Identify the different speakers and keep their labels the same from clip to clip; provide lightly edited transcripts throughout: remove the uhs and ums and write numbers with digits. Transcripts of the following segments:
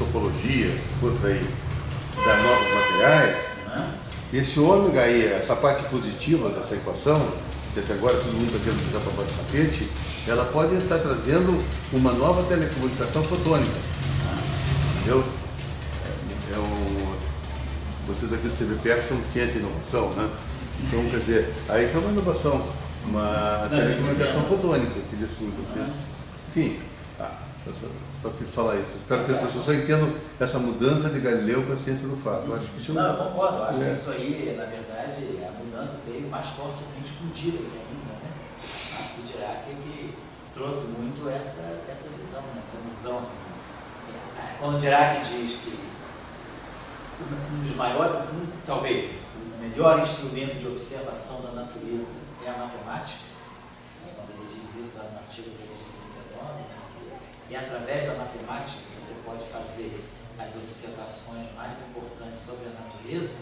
Speaker 1: topologia, essas coisas aí, das novos materiais, esse ômega aí, essa parte positiva dessa equação, que até agora todo mundo está querendo usar para baixo do tapete, ela pode estar trazendo uma nova telecomunicação fotônica. Entendeu? Vocês aqui do CBPF são ciência e inovação, né? Então, quer dizer, aí tem uma inovação, uma telecomunicação fotônica que desceu vocês. Enfim, eu só quis falar isso. Espero que as pessoas só entendam essa mudança de Galileu para a ciência do fato. Eu acho que isso
Speaker 2: não, eu concordo. Eu acho que isso aí, na verdade, a mudança veio mais fortemente explodida ainda, né? Acho que o Dirac é que trouxe muito essa visão, né? Essa visão assim. Quando o Dirac diz que um dos maiores, talvez, o melhor instrumento de observação da natureza é a matemática, né? Quando ele diz isso lá no artigo de 39, né? E através da matemática você pode fazer as observações mais importantes sobre a natureza,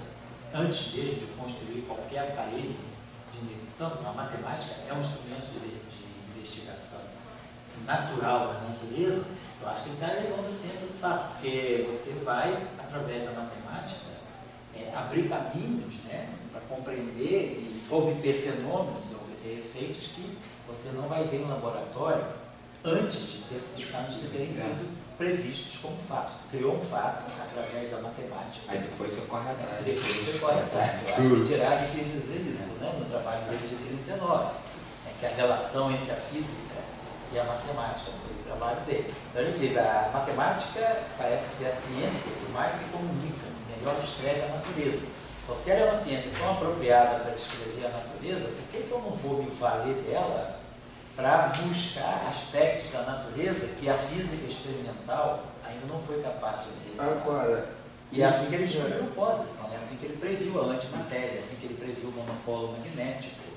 Speaker 2: antes mesmo de construir qualquer aparelho de medição. A matemática é um instrumento de investigação natural da natureza. Eu acho que ele está levando a ciência do fato, porque você vai, através da matemática, abrir caminhos, né, para compreender e obter fenômenos, obter efeitos que você não vai ver no laboratório antes de terem sido previstos como fatos. Você criou um fato através da matemática.
Speaker 3: Aí depois você corre atrás.
Speaker 2: Depois você corre atrás. Eu acho que o Dirac quis dizer isso, né, no trabalho dele de 39, que a relação entre a física e a matemática, no trabalho dele. Então ele diz, a matemática parece ser a ciência que mais se comunica, melhor descreve a natureza. Então, se ela é uma ciência tão apropriada para descrever a natureza, por que eu não vou me valer dela para buscar aspectos da natureza que a física experimental ainda não foi capaz de ver?
Speaker 4: Agora,
Speaker 2: e é assim que ele descobriu o pósitron, é assim que ele previu a antimatéria, é assim que ele previu o monopolo magnético,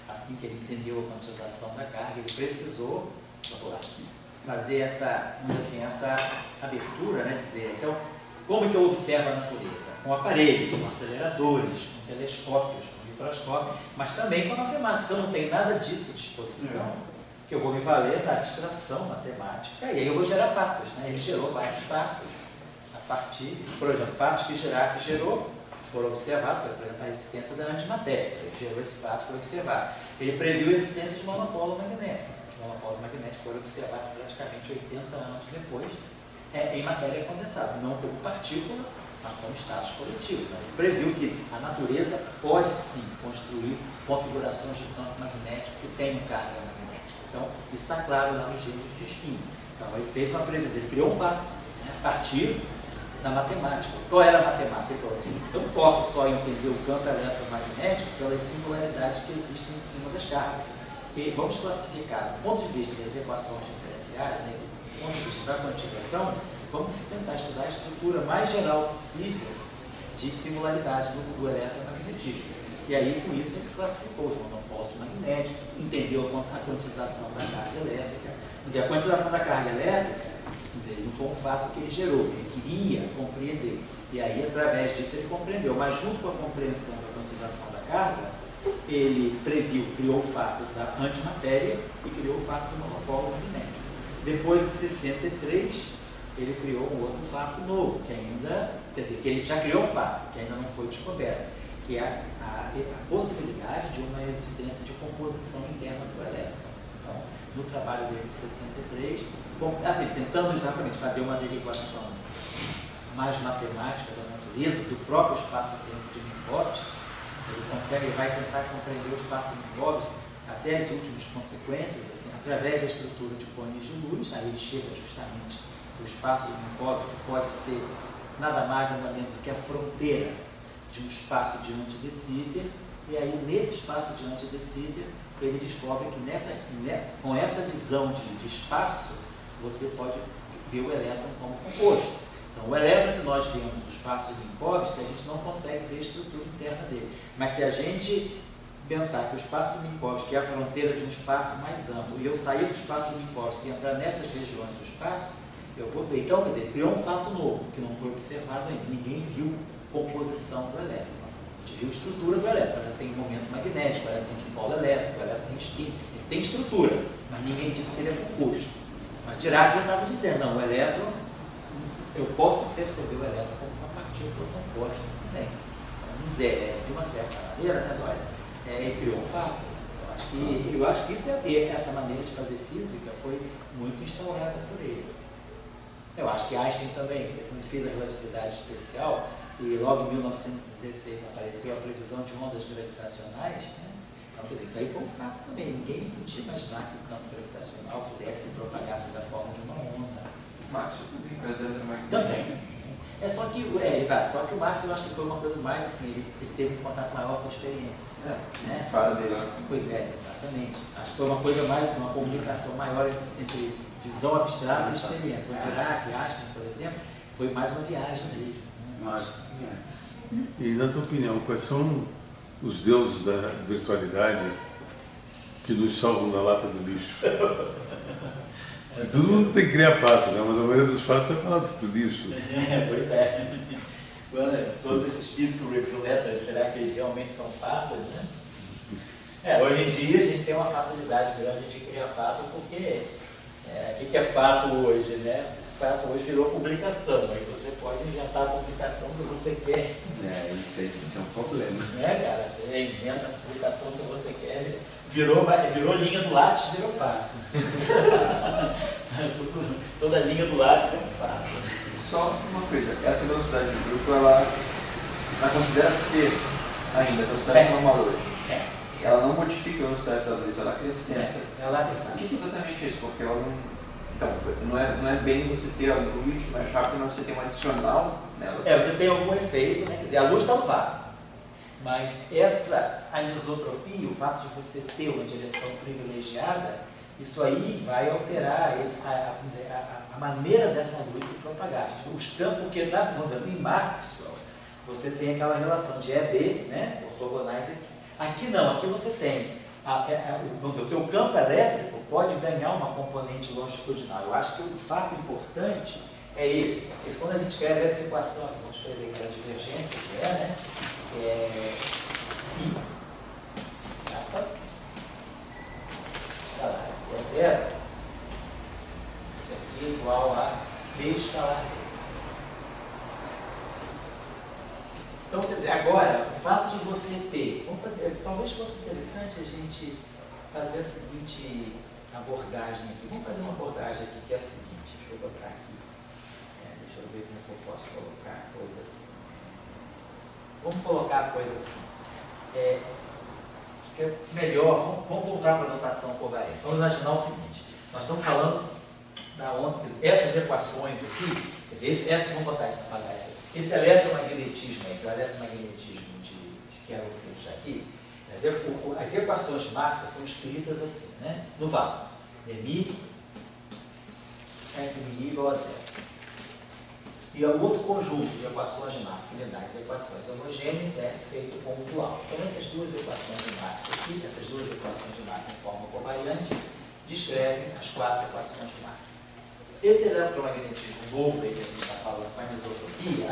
Speaker 2: assim que ele entendeu a quantização da carga. Ele precisou fazer essa abertura, né? Dizer, então, como que eu observo a natureza? Com aparelhos, com aceleradores, com telescópios, com microscópio, mas também com a matemática. Se eu não tenho nada disso à disposição, que eu vou me valer da abstração matemática, e aí eu vou gerar fatos, né? Ele gerou vários fatos a partir, por exemplo, fatos que Dirac gerou, foram observados, por exemplo, a existência da antimatéria. Ele gerou esse fato, foi observado. Ele previu a existência de monopolo magnético. Os monopólios magnéticos foram observados praticamente 80 anos depois, em matéria condensada, não como partícula, mas como status coletivo. Né? Ele previu que a natureza pode sim construir configurações de campo magnético que tenham carga magnética. Então, isso está claro lá nos livros de Spin. Então, ele fez uma previsão, ele criou um fato, né, a partir da matemática. Qual era a matemática? Ele falou, eu não posso só entender o campo eletromagnético pelas singularidades que existem em cima das cargas. E vamos classificar, do ponto de vista das equações diferenciais, né, do ponto de vista da quantização, vamos tentar estudar a estrutura mais geral possível de singularidade do eletromagnetismo. E aí, com isso, ele classificou os monopólios magnéticos, entendeu a quantização da carga elétrica. Quer dizer, a quantização da carga elétrica, quer dizer, não foi um fato que ele gerou, ele queria compreender. E aí, através disso, ele compreendeu. Mas, junto com a compreensão da quantização da carga, ele previu, criou o fato da antimatéria e criou o fato do monopólio magnético. Depois de 63, ele criou um outro fato novo, que ainda, quer dizer, que ele já criou um fato, que ainda não foi descoberto, que é a possibilidade de uma existência de composição interna do elétron. Então, no trabalho dele de 63, assim, tentando exatamente fazer uma derivação mais matemática da natureza, do próprio espaço-tempo de Minkowski, ele vai tentar compreender o espaço de Minkowski até as últimas consequências, assim, através da estrutura de cones de luz. Aí ele chega justamente que o espaço de Minkowski pode ser nada mais nada menos do que a fronteira de um espaço diante de Sitter, e aí nesse espaço diante de Sitter ele descobre que com essa visão de espaço você pode ver o elétron como composto. Então, o elétron que nós vemos no espaço de Minkowski, a gente não consegue ver a estrutura interna dele. Mas se a gente pensar que o espaço de Minkowski é a fronteira de um espaço mais amplo, e eu sair do espaço de Minkowski e entrar nessas regiões do espaço, eu vou ver. Então, quer dizer, criou um fato novo, que não foi observado ainda. Ninguém viu composição do elétron. A gente viu a estrutura do elétron. Ela tem momento magnético, ela tem dipolo elétrico, ela tem spin. Ele tem estrutura, mas ninguém disse que ele é composto. Mas Dirac já estava dizendo, não, o elétron eu posso perceber o elétron como uma partícula composta também. Vamos dizer, de uma certa maneira, né, olha, ele criou um fato. Eu acho que isso essa maneira de fazer física foi muito instaurada por ele. Eu acho que Einstein também, quando fez a relatividade especial, e logo em 1916 apareceu a previsão de ondas gravitacionais, né? Então, isso aí foi um fato também. Ninguém podia imaginar que o campo gravitacional pudesse propagar sob a forma de uma onda.
Speaker 3: Maxwell também, mas
Speaker 2: também. Exato. Só que o Marx, eu acho que foi uma coisa mais assim, ele teve um contato maior com a experiência. Né?
Speaker 3: Fala dele lá.
Speaker 2: Pois é, exatamente. Acho que foi uma coisa mais, uma comunicação maior entre visão abstrata e experiência. O Dirac, Einstein, por exemplo, foi mais uma viagem dele.
Speaker 1: E na tua opinião, quais são os deuses da virtualidade que nos salvam da lata do lixo? Todo mundo tem que criar fato, né? Mas a maioria dos fatos é falar do lixo.
Speaker 2: Pois é. Todos esses físicos reflectores, será que eles realmente são fatos, né? Hoje em dia a gente tem uma facilidade grande de criar fato, porque o que é fato hoje, né? Fato hoje virou publicação, aí você pode inventar a publicação que você quer.
Speaker 3: Isso é um problema.
Speaker 2: Cara? Você inventa a publicação que você quer, virou linha do lápis, virou fato. Toda linha do lápis é um fato.
Speaker 3: Só uma coisa, essa velocidade do grupo, ela considera ser ainda a velocidade normal hoje. Ela não modifica a velocidade da luz, ela acrescenta. O que exatamente é isso? Porque ela não... Então, não é bem você ter a luz mais rápida, mas você tem um adicional nela.
Speaker 2: Você tem algum efeito, né? Quer dizer, a luz está no vácuo. Mas essa anisotropia, o fato de você ter uma direção privilegiada, isso aí vai alterar a maneira dessa luz se propagar. Os campos, porque, vamos dizer, em Maxwell, você tem aquela relação de EB, né? Ortogonais aqui. Aqui não, aqui você tem, vamos dizer, o teu campo elétrico pode ganhar uma componente longitudinal. Eu acho que o fato importante é esse, porque quando a gente escreve essa equação, vamos escrever aquela divergência, que né? I escalar é zero, isso aqui é igual a V escalar D. Então, quer dizer, agora, o fato de você ter, vamos fazer, talvez fosse interessante a gente fazer a seguinte abordagem aqui. Vamos fazer uma abordagem aqui que é a seguinte, deixa eu botar aqui, deixa eu ver como eu posso colocar coisas. Vamos colocar a coisa assim. Que é melhor, vamos voltar para a notação covariante. Vamos imaginar o seguinte, nós estamos falando da onda, essas equações aqui, quer dizer, vamos botar isso, apagar isso aqui. Esse eletromagnetismo aí, que é o eletromagnetismo que era o fluxo aqui, as equações de Maxwell são escritas assim, né? No vácuo. Dmi, FMI igual a zero. E o outro conjunto de equações de Maxwell que me dá as equações homogêneas é feito com o dual. Então, essas duas equações de Maxwell aqui, essas duas equações de Maxwell em forma covariante, descrevem as quatro equações de Maxwell. Esse eletromagnetismo novo aí que a gente está falando com a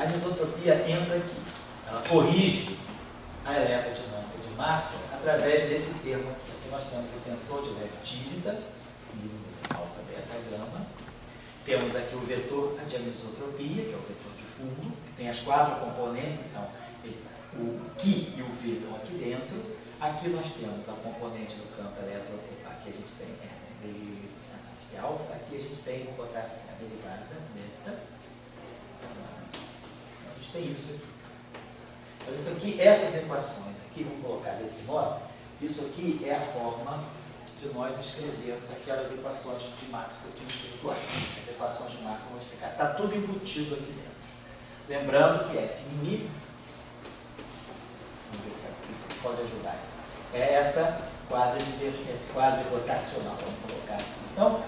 Speaker 2: anisotropia entra aqui. Ela corrige a eletrodinâmica de Maxwell através desse termo aqui. Aqui nós temos o tensor de Lev-Tivita, desse alfa, beta, gama. Temos aqui o vetor de anisotropia, que é o vetor de fundo, que tem as quatro componentes, então o Q e o V estão aqui dentro. Aqui nós temos a componente do campo elétrico, aqui a gente tem alfa, aqui a gente tem, vou botar assim, a derivada beta. A gente tem isso aqui. Então, isso aqui, essas equações aqui, vamos colocar desse modo, isso aqui é a forma de nós escrevermos aquelas equações de Maxwell que eu tinha escrito lá. As equações de Maxwell vão explicar. Está tudo embutido aqui dentro. Lembrando que F in vamos ver se isso aqui pode ajudar. É esse quadro rotacional, vamos colocar assim. Então,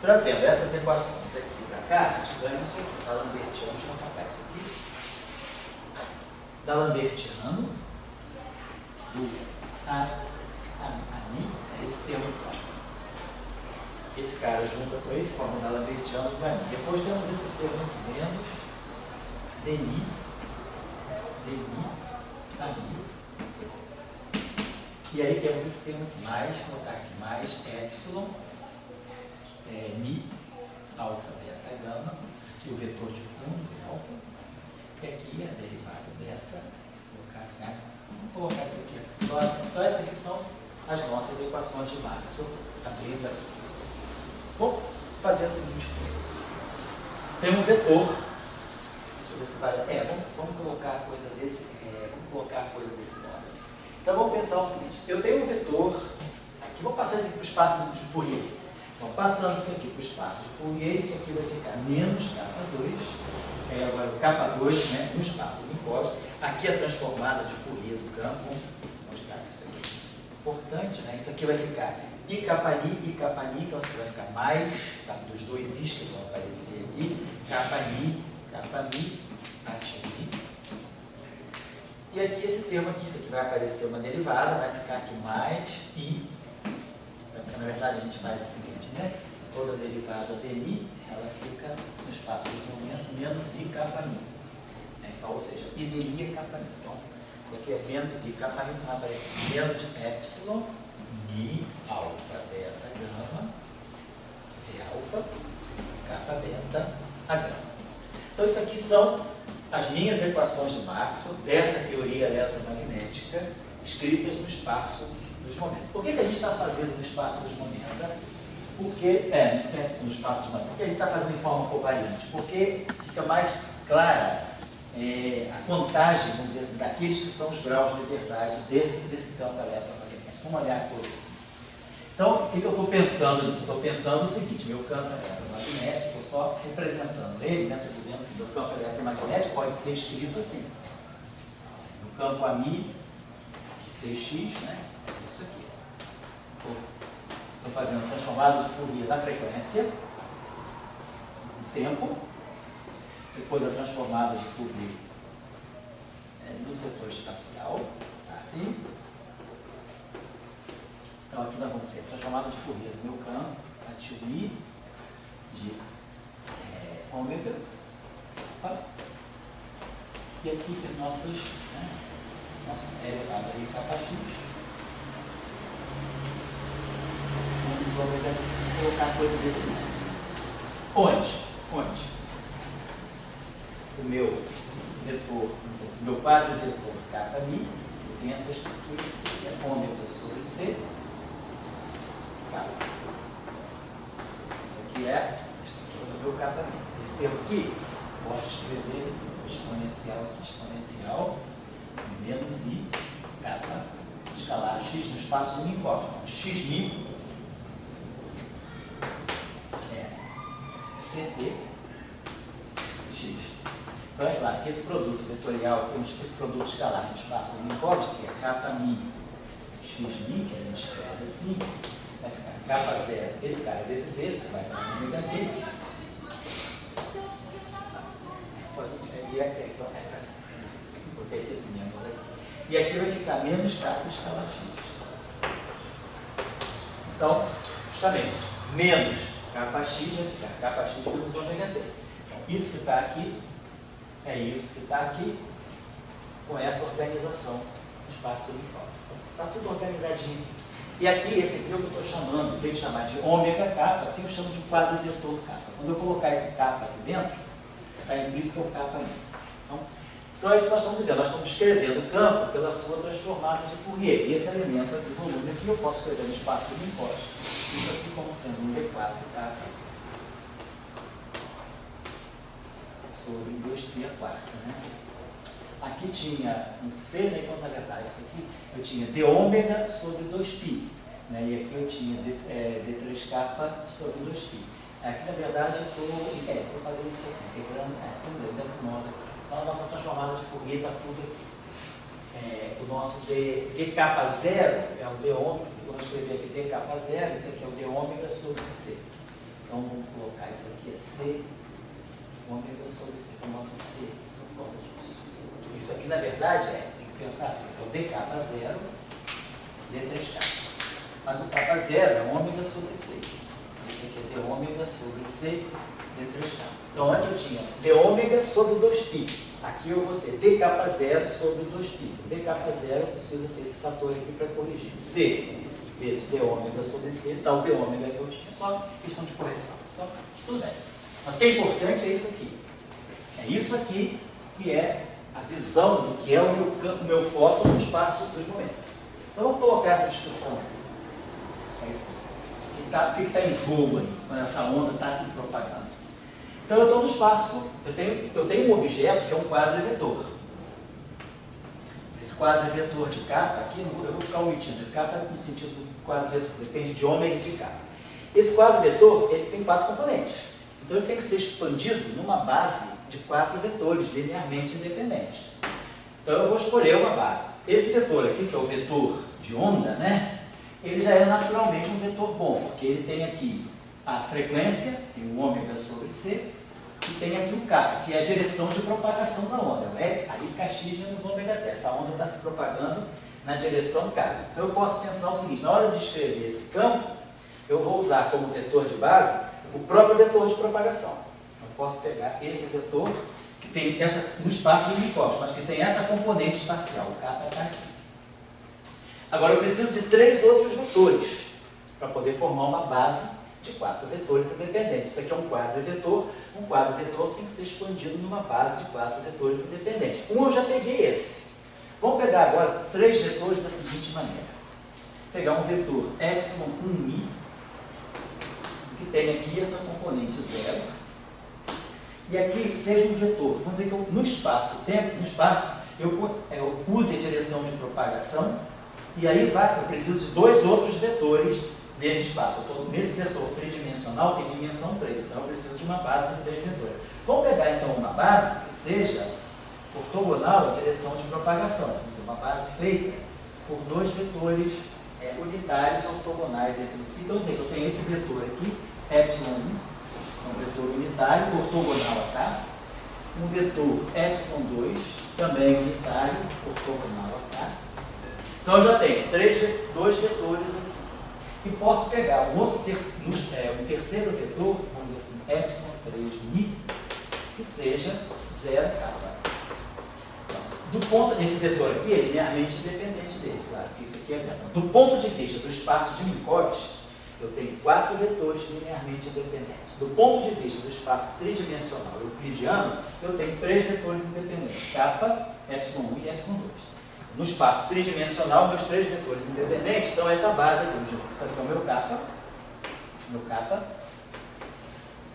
Speaker 2: trazendo essas equações aqui para cá, a gente ganha isso aqui. Da Lambertiano, deixa eu apagar isso aqui. Da Lambertiano, do é esse termo aqui. Esse cara junta com esse, forma da Lambertiano do Ani. Depois temos esse termo aqui dentro, Deni, Ani. E aí temos esse termo aqui, mais, vou botar aqui, mais epsilon, Mi, alfa, beta, gama. aqui o vetor de fundo, alfa, e aqui a derivada beta, vou colocar assim, vamos colocar isso aqui assim. Então essas aqui são as nossas equações de Maxwell, abrindo aqui. Vou fazer a seguinte coisa. Tem um vetor, deixa eu ver se vai, vamos colocar a coisa desse modo assim. Então vamos pensar o seguinte, eu tenho um vetor, aqui vou passar isso aqui para o espaço de Fourier. Então passando isso aqui para o espaço de Fourier, isso aqui vai ficar menos K2, agora o K2, né, no espaço do Minkowski. Aqui a transformada de Fourier do campo, vou mostrar isso aqui, importante, né? Isso aqui vai ficar I kappa-ni, então isso vai ficar mais, tá, dos dois I's que vão aparecer aqui, kappa-ni, ati-ni. E aqui esse termo aqui, isso aqui vai aparecer uma derivada, vai ficar aqui mais I. Na verdade a gente faz o seguinte, né? Toda derivada de I, ela fica no espaço de momento menos I kappa-ni. Então, ou seja, I de I é kappa-ni. Então, isso aqui é menos I kappa-ni, então vai aparecer menos epsilon, Mi, alfa, beta, gama, E alfa, kappa, beta, a gama. Então isso aqui são as minhas equações de Maxwell, dessa teoria eletromagnética, escritas no espaço dos momentos. Por que a gente está fazendo no espaço dos momentos? Porque, no espaço dos momentos. Por que a gente está fazendo de forma covariante? Porque fica mais clara a contagem, vamos dizer assim, daqueles que são os graus de liberdade desse campo eletromagnético. Vamos olhar a coisa assim. Então, o que eu estou pensando nisso? Estou pensando o seguinte, meu campo eletromagnético, estou só representando ele, né? Estou dizendo que meu campo eletromagnético pode ser escrito assim. No campo AMI de Tx, né? É isso aqui. Estou fazendo transformado de Fourier na frequência, no tempo, depois a transformada de Fourier no setor espacial, assim. Então aqui nós vamos ter a transformada de Fourier do meu campo, a ati-ni de ômega, e aqui tem nossa elevada aí kappa-x. Vamos ômega, colocar coisa desse modo. Onde? O meu vetor, vamos dizer assim, meu quadro vetor kappa-ni, tem essa estrutura que é ômega sobre C. Isso aqui é a estrutura do meu kappa-ni. Esse termo aqui, posso escrever esse exponencial menos I kappa escalar x no espaço do Minkowski. Xi é CT x. Então é claro que esse produto vetorial, esse produto escalar no espaço do Minkowski, que é kappa-mi xi, que a gente escreve assim, vai ficar kappa0, esse cara vezes esse, que vai dar no negativo. Então, botei aqui esse menos aqui. E aqui vai ficar menos kappa escalar x. Então, justamente, menos kappa-x vai ficar kappa-x menos ômega t. Então, isso que está aqui é isso que está aqui com essa organização no espaço do Minkowski. Está tudo organizadinho. E aqui, esse aqui é o que eu estou chamando, em vez de chamar de ômega kappa, assim eu chamo de quadro vetor kappa. Quando eu colocar esse kappa aqui dentro, está implícito o kappa ali. Então é isso que nós estamos dizendo, nós estamos escrevendo o campo pela sua transformada de Fourier. E esse elemento aqui, volume aqui, eu posso escrever no espaço do Minkowski. Isso aqui como sendo um D4 kappa sobre 2π a quarta, né? Aqui tinha um C, né? Então na verdade isso aqui eu tinha d ômega sobre 2π, né? E aqui eu tinha d3 kappa sobre 2π. Aqui na verdade eu estou fazendo isso aqui, dessa moda. Então a nossa transformada de Fourier está tudo aqui. O nosso d kappa0 é o d ômega, eu vou escrever aqui d kappa0, isso aqui é o d ômega sobre C. Então vamos colocar isso aqui, é C ômega sobre C, tomando C, sobre conta disso. Isso aqui, na verdade, tem que pensar assim, é o d kappa0, d3 kappa. Mas o kappa0 é ômega sobre C. Isso aqui é d ômega sobre C, d3 kappa. Então, antes eu tinha d ômega sobre 2π. Aqui eu vou ter d kappa0 sobre 2π. D kappa0 eu preciso ter esse fator aqui para corrigir. C vezes d ômega sobre C, dá o d ômega que eu tinha. Só questão de correção. Então, tudo bem. Mas o que é importante é isso aqui. É isso aqui que é a visão do que é o meu fóton no espaço dos momentos. Então vamos colocar essa discussão. O que está em jogo aí, quando essa onda está se propagando? Então eu estou no espaço, eu tenho um objeto que é um quadro vetor. Esse quadro vetor de capa, aqui eu vou ficar omitindo, de capa no sentido do quadro vetor, depende de ômega e de capa. Esse quadro vetor ele tem 4 componentes. Então ele tem que ser expandido numa base de 4 vetores linearmente independentes. Então eu vou escolher uma base. Esse vetor aqui, que é o vetor de onda, né? Ele já é naturalmente um vetor bom, porque ele tem aqui a frequência, tem o ômega sobre C, e tem aqui o K, que é a direção de propagação da onda. Aí Kx menos ômega t. Essa onda está se propagando na direção K. Então eu posso pensar o seguinte, na hora de escrever esse campo, eu vou usar como vetor de base o próprio vetor de propagação. Eu posso pegar esse vetor, que tem essa, no espaço de Minkowski, mas que tem essa componente espacial, o K está aqui. Agora eu preciso de 3 outros vetores para poder formar uma base de 4 vetores independentes. Isso aqui é um quadro vetor tem que ser expandido numa base de 4 vetores independentes. Eu já peguei esse. Vamos pegar agora 3 vetores da seguinte maneira. Pegar um vetor ε1i, que tem aqui essa componente 0, e aqui seja um vetor, vamos dizer que no espaço-tempo, eu use a direção de propagação, e aí eu preciso de 2 outros vetores nesse espaço. Nesse setor tridimensional tem dimensão 3, então eu preciso de uma base de 3 vetores. Vamos pegar então uma base que seja ortogonal à direção de propagação, uma base feita por 2 vetores unitários ortogonais entre si. Então eu tenho esse vetor aqui, ε1, um vetor unitário ortogonal a K, um vetor ε2, também unitário ortogonal a K. Então eu já tenho 2 vetores aqui. E posso pegar um terceiro vetor, vamos dizer assim, ε3mi, que seja 0K. Esse vetor aqui é linearmente independente desse, claro que isso aqui é 0. Do ponto de vista do espaço de Minkowski, eu tenho 4 vetores linearmente independentes. Do ponto de vista do espaço tridimensional euclidiano, eu tenho 3 vetores independentes, K, ε1 e ε2. No espaço tridimensional, meus 3 vetores independentes são essa base aqui. Isso aqui é o meu K,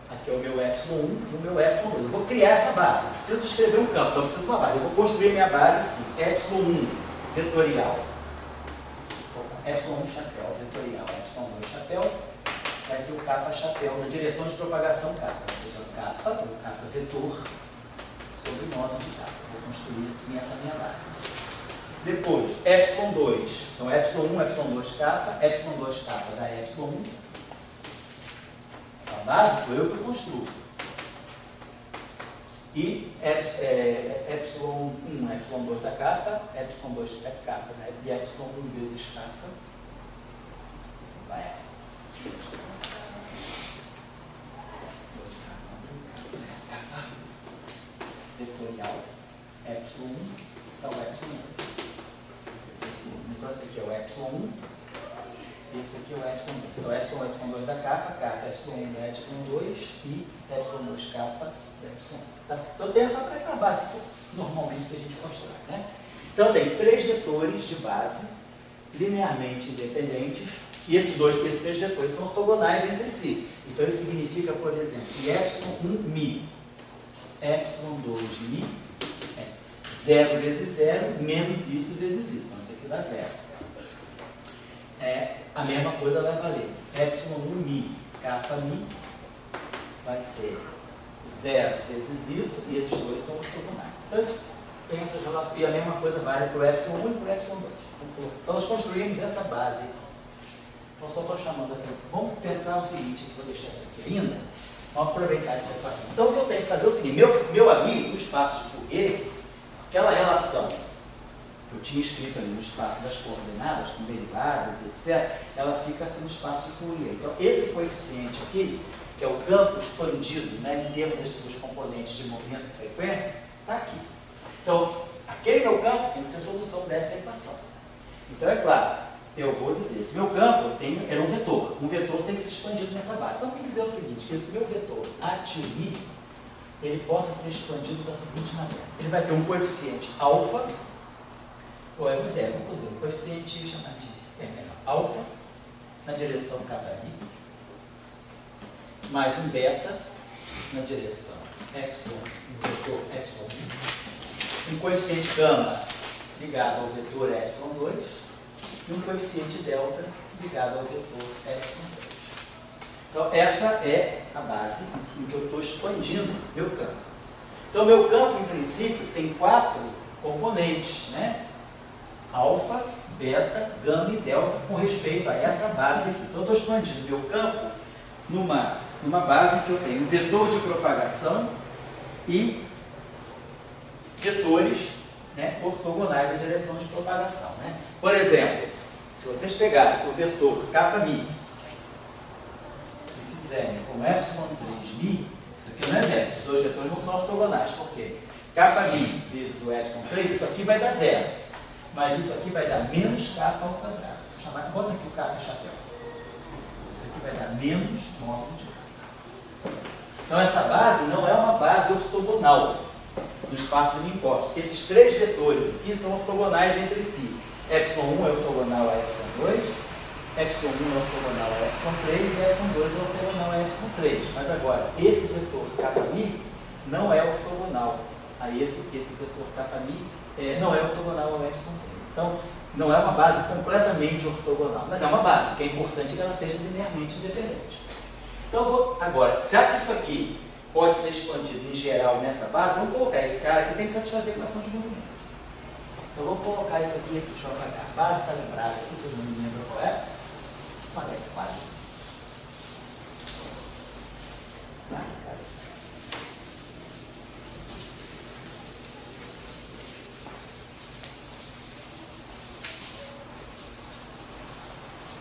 Speaker 2: aqui é o meu ε1 e o meu ε2. Eu vou criar essa base. Eu preciso escrever um campo, então eu preciso de uma base. Eu vou construir minha base assim, ε1 vetorial, ε1 chapéu vetorial, ε2 chapéu, vai ser o K chapéu na direção de propagação K, ou seja, o K vetor sobre o modo de K. Eu vou construir assim essa minha base. Depois, ε2, então ε1, ε2K, ε2K dá ε1. A base sou eu que construo. E ε1, ε2 da K, ε2K dá ε1 vezes K. Vai. Vetorial, ε1, então ε1. Então esse aqui é o ε1, esse aqui é o ε2. Então ε1 da K, ε1 da ε2 e ε2K da ε1. Tá? Então tem essa base normalmente que a gente constrói. Né? Então tem 3 vetores de base linearmente independentes e esses 3 vetores são ortogonais entre si. Então isso significa, por exemplo, que ε1mi, ε2mi, 0 vezes 0, menos isso vezes isso. Então, isso aqui dá 0. A mesma coisa vai valer. ε1mi, kmi, vai ser 0 vezes isso, e esses 2 são ortogonais. Então, tem essas relações. E a mesma coisa vale para o ε1 e para o ε2. Então, nós construímos essa base. Então, só estou chamando a atenção. Vamos pensar o seguinte, vou deixar isso aqui ainda. Vamos aproveitar essa equação. Então, o que eu tenho que fazer é o seguinte. Meu amigo, o espaço de Fourier, aquela relação que eu tinha escrito ali no espaço das coordenadas, com derivadas, etc., ela fica assim no espaço de Fourier. Então, esse coeficiente aqui, que é o campo expandido, né, em termos desses 2 componentes de movimento e frequência, está aqui. Então, aquele meu campo tem que ser a solução dessa equação. Então, é claro, eu vou dizer, se meu campo era um vetor tem que ser expandido nessa base. Então, vamos dizer o seguinte, que esse meu vetor A tio I, ele possa ser expandido da seguinte maneira. Ele vai ter um coeficiente alfa, ou vamos dizer, um coeficiente chamado de alfa, na direção KI, mais um beta, na direção epsilon, um vetor epsilon 1, um coeficiente gama ligado ao vetor epsilon 2, e um coeficiente delta ligado ao vetor epsilon 3. Então, essa é a base em que eu estou expandindo meu campo. Então, meu campo, em princípio, tem 4 componentes, né? Alfa, beta, gama e delta, com respeito a essa base aqui. Então, eu estou expandindo meu campo numa base que eu tenho um vetor de propagação e vetores, né, ortogonais à direção de propagação. Né? Por exemplo, se vocês pegarem o vetor κμ e fizerem com epsilon 3μ, isso aqui não é zero, esses dois vetores não são ortogonais, por quê? Kμ vezes o epsilon 3, isso aqui vai dar zero, mas isso aqui vai dar menos k ao quadrado. Bota aqui o k no chapéu. Isso aqui vai dar menos módulo de k. Então essa base não é uma base ortogonal no espaço de Minkowski, porque esses 3 vetores aqui são ortogonais entre si. Epsilon 1 é ortogonal a epsilon 2, epsilon 1 é ortogonal a epsilon 3 e epsilon 2 é ortogonal a epsilon 3. Mas agora, esse vetor kμ não é ortogonal a esse vetor kμ não é ortogonal ao epsilon 3. Então, não é uma base completamente ortogonal, mas é uma base, que é importante que ela seja linearmente independente. Então, agora, será que isso aqui pode ser expandido em geral nessa base? Vamos colocar esse cara aqui, tem que satisfazer a equação de movimento. Então, vamos colocar isso aqui, deixa eu apagar. A base está lembrada aqui, todo mundo lembra qual é? Apagar esse quadro.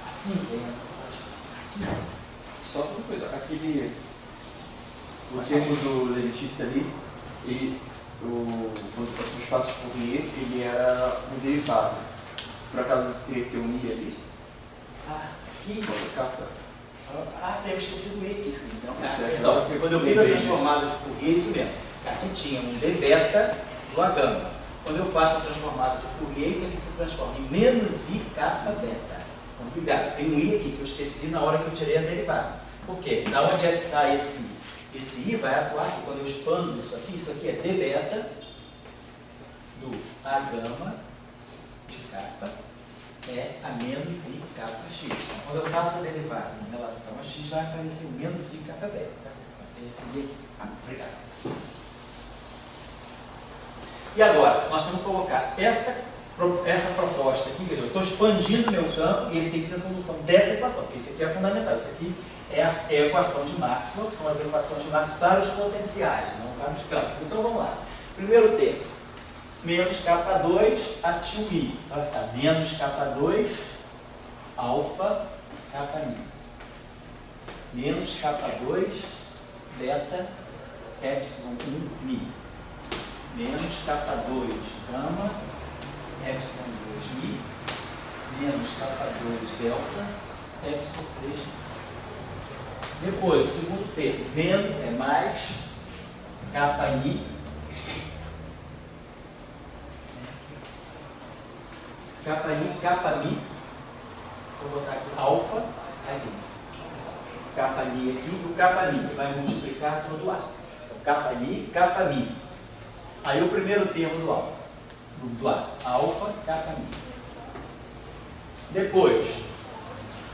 Speaker 2: Assim,
Speaker 3: Só uma coisa, aquele. O termo do Leibniz ali, quando o espaço de Fourier, ele era um derivado. Por acaso tem um I ali?
Speaker 2: Aqui.
Speaker 3: Capa.
Speaker 2: Eu esqueci do I aqui, sim.
Speaker 3: Então,
Speaker 2: quando eu fiz a transformada de Fourier, isso mesmo. Aqui tinha um d beta do A gama. Quando eu faço a transformada de Fourier, isso aqui se transforma em menos I kappa beta. Então, cuidado, tem um I aqui que eu esqueci na hora que eu tirei a derivada. Por quê? Da onde é que sai esse I vai atuar aqui. Quando eu expando isso aqui é d beta do A gama de kappa é a menos I kappa x. Então, quando eu faço a derivada em relação a x, vai aparecer o menos I kappa beta. Tá certo? Esse I aqui. Obrigado. E agora, nós vamos colocar essa proposta aqui, eu estou expandindo meu campo e ele tem que ser a solução dessa equação, porque isso aqui é fundamental. Isso aqui é a equação de Maxwell, que são as equações de Maxwell para os potenciais, não para os campos. Então vamos lá. Primeiro termo, menos K2 a tio I. Então vai ficar menos K2 alfa Kμ. Menos K2 beta epsilon 1μ. Menos K2 gama epsilon 2μ. Menos K2 delta epsilon 3μ. Depois, o segundo termo, menos é mais Kμ. Kμ, vou botar aqui alfa, aqui. Esse Kμ aqui, o Kμ vai multiplicar todo o A. Então, Kμ. Aí o primeiro termo do A, alfa, Kμ. Depois,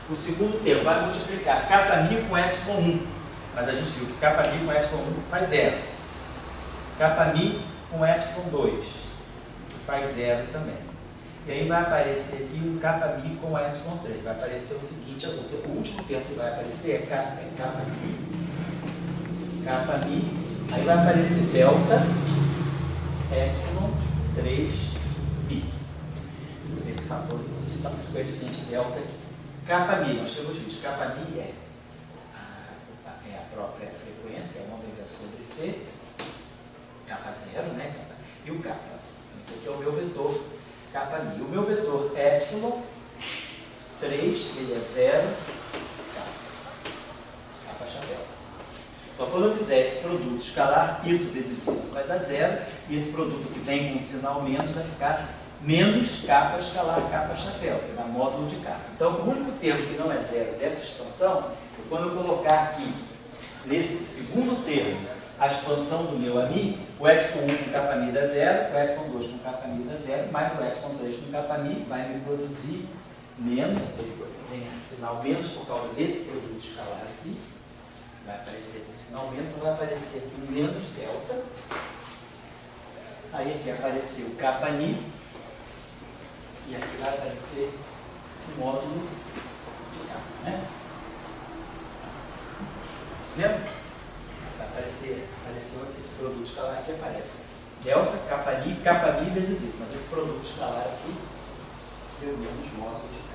Speaker 2: o segundo termo vai multiplicar Kμ com epsilon 1. Mas a gente viu que Kμ com epsilon 1 faz 0. Kμ com epsilon 2 faz 0 também. E aí vai aparecer aqui o Kμ com epsilon 3. Vai aparecer o seguinte, o último termo que vai aparecer é Kμ. Aí vai aparecer delta epsilon 3μ. Esse fator, esse coeficiente delta aqui. Kμ, nós temos visto, Kμ é a própria frequência, é 1 sobre C, K0, né? E o K. Esse aqui é o meu vetor Kμ. O meu vetor epsilon 3, ele é 0, capa chapéu. Então, quando eu fizer esse produto escalar, isso vezes isso vai dar 0, e esse produto que vem com um sinal menos vai ficar menos capa escalar, capa chapéu, que dá módulo de capa. Então, o único termo que não é 0 dessa expansão é quando eu colocar aqui, nesse segundo termo, a expansão do meu ami, o epsilon 1 com capa mi dá 0, o epsilon 2 com capa mi dá 0, mais o epsilon 3 com capa mi vai me produzir menos, tem esse sinal menos por causa desse produto escalar aqui, vai aparecer com sinal menos, vai aparecer aqui menos delta, aí aqui apareceu o capa mi, e aqui vai aparecer o módulo de capa, né? Isso mesmo? Vai apareceu esse produto escalar aqui, aparece delta, capa mi vezes isso, mas esse produto escalar aqui deu menos módulo de capa.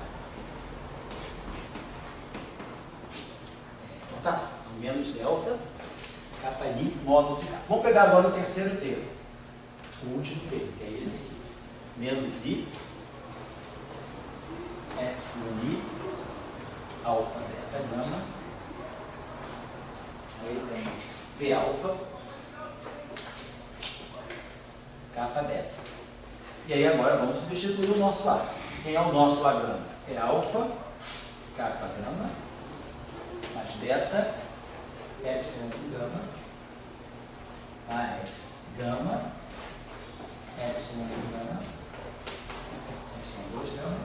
Speaker 2: Então tá, menos delta, capa mi, módulo de capa. Vamos pegar agora o terceiro termo, o último termo, que é esse aqui, menos i, epsilon i, alfa, beta, gama, aí tem P alfa, capa beta. E aí agora vamos substituir o nosso A. Quem é o nosso Lagrange? É alfa, capa gama, mais beta, epsilon gama, mais gama, epsilon gama, epsilon 2 gama,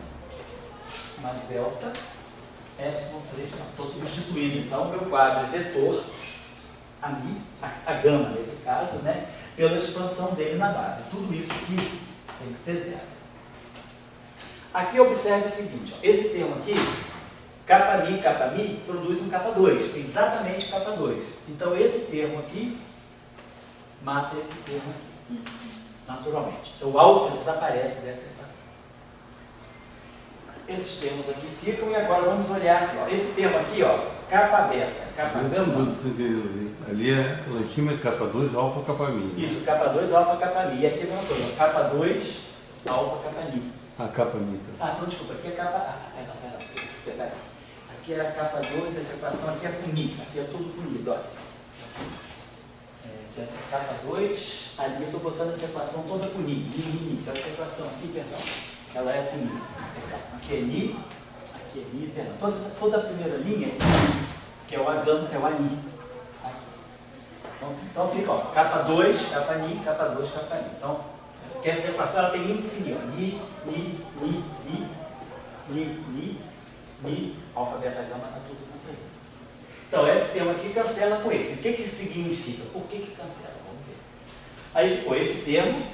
Speaker 2: mais delta, epsilon 3 gama. Estou substituindo então o meu quadro vetor, a gama nesse caso, né, pela expansão dele na base. Tudo isso aqui tem que ser 0. Aqui observe o seguinte, ó, esse termo aqui, capa mi, produz um capa 2, exatamente capa 2. Então esse termo aqui mata esse termo aqui, naturalmente. Então o alfa desaparece dessa equação. Esses termos aqui ficam, e agora vamos olhar aqui, ó, esse termo aqui, ó, capa beta, capa gama.
Speaker 1: Ali é, lá em cima é capa 2, alfa, capa mi.
Speaker 2: Isso, capa 2, alfa, capa mi. E aqui não estou, capa 2, alfa, capa mi.
Speaker 1: Ah, capa mi. Tá.
Speaker 2: Ah, então desculpa, aqui é capa. Pera. Aqui é a capa 2, essa equação aqui é com mi. Aqui é tudo unido, olha. Aqui é a capa 2, ali eu estou botando essa equação toda com mi. Então essa equação aqui, perdão, ela é com mi. Aqui é mi, perdão. Toda a primeira linha é mi, que é o agama, é o ani. Então fica, ó, capa 2, capa ni, capa 2, capa ni. Então, que essa equação ela tem índice ni, ó. Ni, alfa, beta, gama, está tudo junto aí. Então, esse termo aqui cancela com esse. O que que isso significa? Por que que cancela? Vamos ver. Aí ficou esse termo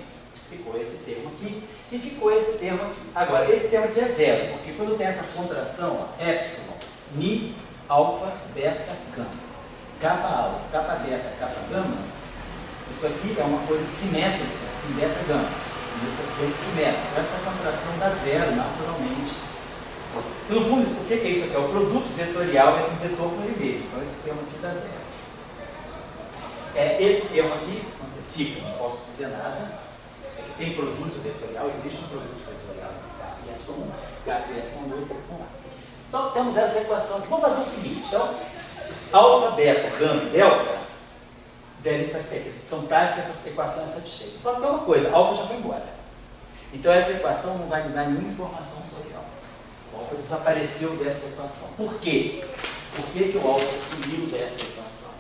Speaker 2: aqui, e ficou esse termo aqui. Agora, esse termo aqui é 0, porque quando tem essa contração, ó, epsilon, ni, alfa, beta, gama. Capa alfa, capa beta, capa gama, isso aqui é uma coisa simétrica em beta gama. Isso aqui é simétrico. Então, essa contração dá 0 naturalmente. No fundo, o que é isso aqui? É o produto vetorial entre um vetor polimétrico. Então, esse termo aqui dá 0. Esse termo aqui fica, não posso dizer nada. Isso aqui tem produto vetorial, existe um produto vetorial, K e epsilon 1, K e epsilon 2, vamos lá. Então, temos essa equação aqui. Vamos fazer o seguinte, então, alfa, beta, gama e delta devem satisfeitas. São tais que essa equação é satisfeita. Só que é uma coisa, alfa já foi embora. Então essa equação não vai me dar nenhuma informação sobre alfa. O alfa desapareceu dessa equação. Por quê? Por que o alfa sumiu dessa equação?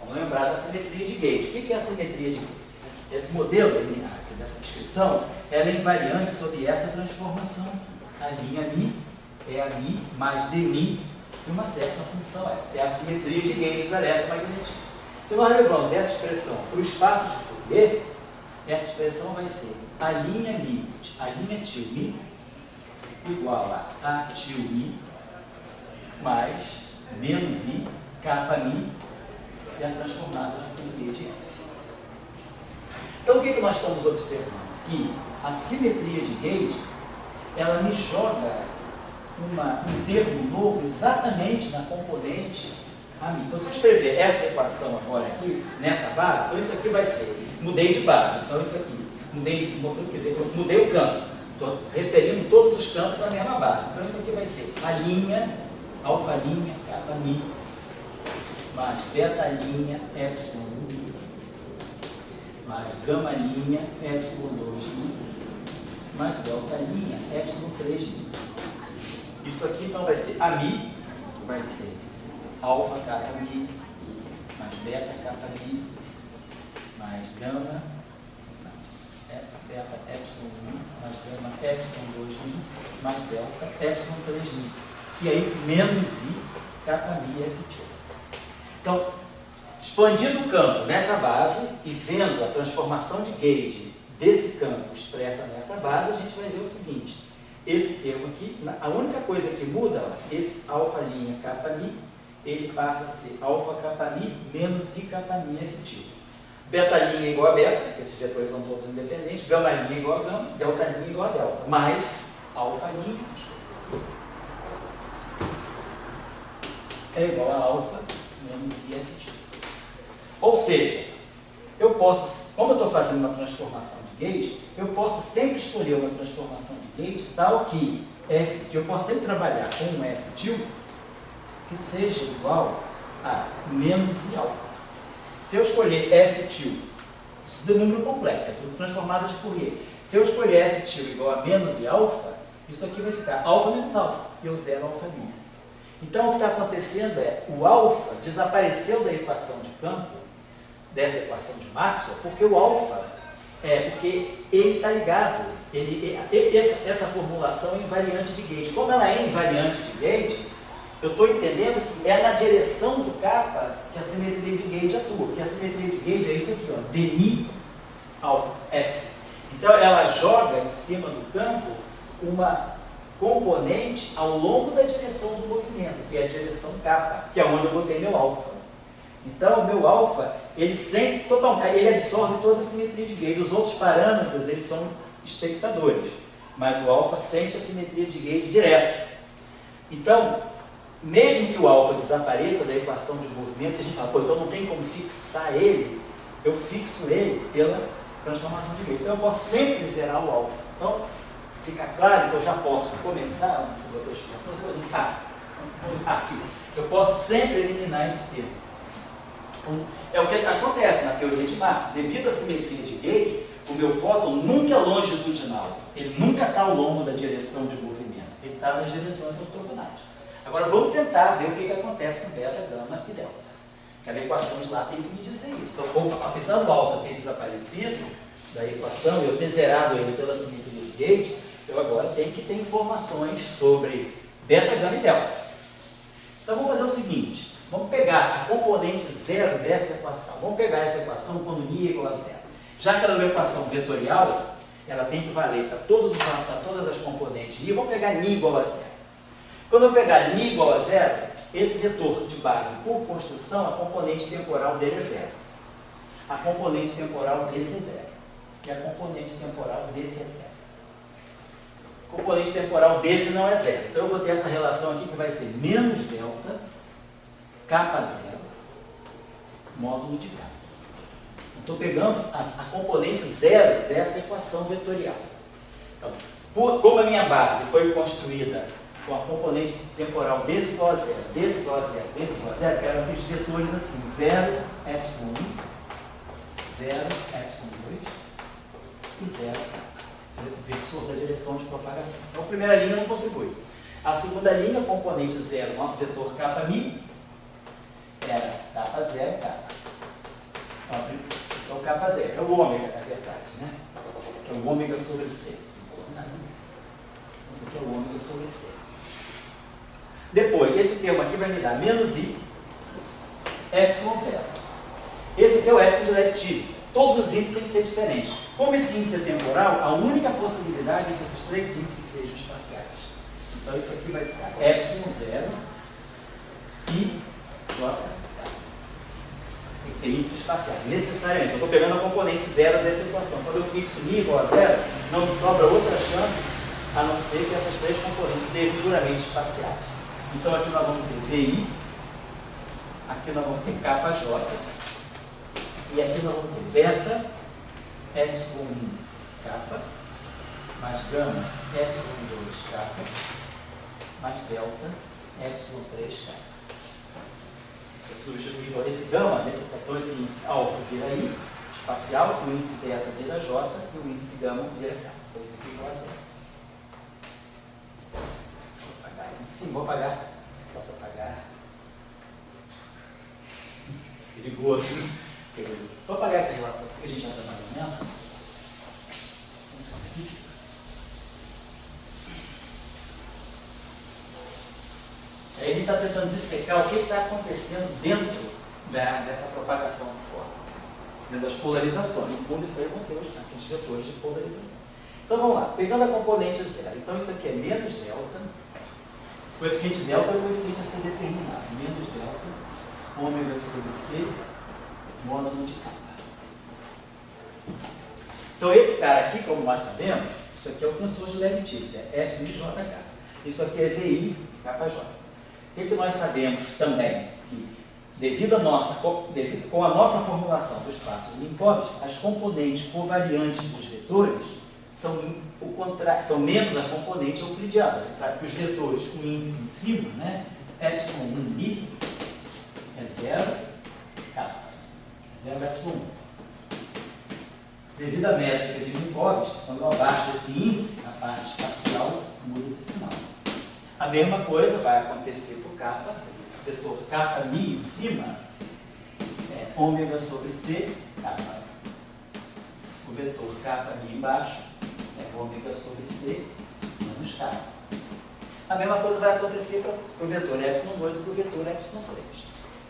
Speaker 2: Vamos lembrar da simetria de Gauge. O que é a simetria de Gauge? Esse modelo dessa descrição, ela é invariante sob essa transformação. A linha mi é a mi mais d mi de uma certa função f. É a simetria de Gauge do eletromagnetismo. Se nós levamos essa expressão para o espaço de Fourier, essa expressão vai ser a linha tio mi igual a tio mi mais menos i capa mi e a transformada de Fourier de f. Então o que nós estamos observando? Que a simetria de Gauge, ela me joga um termo novo exatamente na componente a mi. Então, se eu escrever essa equação agora aqui, nessa base, então isso aqui vai ser, mudei de base, então isso aqui, mudei o campo. Estou referindo todos os campos à mesma base. Então isso aqui vai ser a linha, alfa linha, kappa mi, mais beta linha, epsilon 1 mi, mais gama linha, epsilon 2 mi, mais delta linha, epsilon 3 mi. Isso aqui então vai ser a mi, vai ser alfa kappa mi, mais beta kappa mi, mais gama, beta epsilon 1, mais gama epsilon 2 mi, mais delta epsilon 3 mi. E aí menos i kappa mi F2. Então, expandindo o campo nessa base e vendo a transformação de gauge desse campo expressa nessa base, a gente vai ver o seguinte: esse termo aqui, a única coisa que muda, ó, esse alfa linha kappa mi, ele passa a ser alfa kappa mi menos i kappa mi F2. Beta linha igual a beta, porque esses vetores são todos independentes, gama linha igual a gama, delta linha igual a delta, mais alfa linha é igual a alfa menos IF2. Ou seja, eu posso, como eu estou fazendo uma transformação de gauge, eu posso sempre escolher uma transformação de gauge tal que eu posso sempre trabalhar com um F2 que seja igual a menos I alfa. Se eu escolher F2, isso é número complexo, é tudo transformado de Fourier. Se eu escolher F2 igual a menos I alfa, isso aqui vai ficar alfa menos alfa, e eu zero alfa linha. Então, o que está acontecendo é, o alfa desapareceu da equação de campo, dessa equação de Maxwell, porque o alfa porque ele está ligado, essa formulação é invariante de gauge. Como ela é invariante de gauge, eu estou entendendo que é na direção do kappa que a simetria de gauge atua, porque a simetria de gauge é isso aqui, ó, dmi ao f. Então, ela joga em cima do campo uma componente ao longo da direção do movimento, que é a direção kappa, que é onde eu botei meu alfa. Então, o meu alfa, ele absorve toda a simetria de gauge. Os outros parâmetros, eles são espectadores, mas o alfa sente a simetria de gauge direto. Então, mesmo que o alfa desapareça da equação de movimento, a gente fala, pô, então não tem como fixar ele, eu fixo ele pela transformação de gauge. Então, eu posso sempre zerar o alfa. Então, fica claro que eu já posso começar, aqui, eu posso sempre eliminar esse termo. É o que acontece na teoria de Maxwell. Devido à simetria de gauge, o meu fóton nunca é longitudinal, ele nunca está ao longo da direção de movimento, ele está nas direções ortogonais. Agora vamos tentar ver o que acontece com beta, gama e delta. Aquela equação de lá tem que me dizer isso. Então, apesar do alfa ter desaparecido da equação, eu ter zerado ele pela simetria de gauge, eu agora tenho que ter informações sobre beta, gama e delta. Então vamos fazer o seguinte, vamos pegar a componente zero dessa equação. Vamos pegar essa equação quando I é igual a zero. Já que ela é uma equação vetorial, ela tem que valer para todas as componentes I. Vamos pegar I igual a zero. Quando eu pegar I igual a zero, esse vetor de base, por construção, a componente temporal dele é zero. A componente temporal desse é zero. E a componente temporal desse é zero. A componente temporal desse não é zero. Então eu vou ter essa relação aqui que vai ser menos delta, kappa zero, módulo de kappa. Estou pegando a componente zero dessa equação vetorial. Então, como a minha base foi construída com a componente temporal desse igual a zero, desse igual a zero, desse igual a zero, que eram aqueles vetores assim, 0, epsilon 1, 0, epsilon 2 e 0, vetor da direção de propagação. Então, a primeira linha não contribui. A segunda linha, componente zero, nosso vetor kappa mi, era kappa zero, kappa. Então, kappa zero é o ômega, na verdade, né? Que é o ômega sobre C. Esse aqui é o ômega sobre C. Depois, esse termo aqui vai me dar menos I, epsilon zero. Esse aqui é o epsilon directivo. Todos os índices têm que ser diferentes. Como esse índice é temporal, a única possibilidade é que esses três índices sejam espaciais. Então, isso aqui vai ficar epsilon zero e J. Tem que ser índices espaciais, necessariamente. Eu estou pegando a componente zero dessa equação. Quando eu fixo I igual a zero, não me sobra outra chance a não ser que essas três componentes sejam puramente espaciais. Então aqui nós vamos ter VI, aqui nós vamos ter KJ, e aqui nós vamos ter beta, epsilon 1, kappa, mais gama epsilon2 kappa mais delta epsilon3 kappa. Eu substituí esse gama, então esse índice alfa vira I, espacial, o índice beta vira J e o índice gama vira K. Então isso aqui igual a zero. Vou apagar aqui em cima, vou apagar. Posso apagar? Perigoso. Vou apagar essa relação, porque a gente já está mais ou menos. Vamos fazer aqui. Aí ele está tentando dissecar o que está acontecendo dentro dessa propagação do fóton, dentro das polarizações. No fundo, isso aí vão ser os vetores de polarização. Então vamos lá, pegando a componente zero. Então isso aqui é menos delta. Esse coeficiente delta é o coeficiente a ser determinado. Menos delta, ômega sobre C, módulo de kappa. Então esse cara aqui, como nós sabemos, isso aqui é o tensor de Levi-Tivoli, é F de JK. Isso aqui é VI kappa J. O que nós sabemos também? Que com a nossa formulação do espaço de Minkowski, as componentes covariantes dos vetores são menos a componente euclidiana. A gente sabe que os vetores com índice em cima, né, epsilon 1 I, é 0, kappa. 0 epsilon 1. Devido à métrica de Minkowski, quando eu abaixo esse índice, a parte espacial muda de sinal. A mesma coisa vai acontecer para o kappa, o vetor kappa mi em cima é ômega sobre C, kappa. O vetor kappa mi embaixo é ômega sobre C menos kappa. A mesma coisa vai acontecer para o vetor epsilon 2 e para o vetor epsilon 3.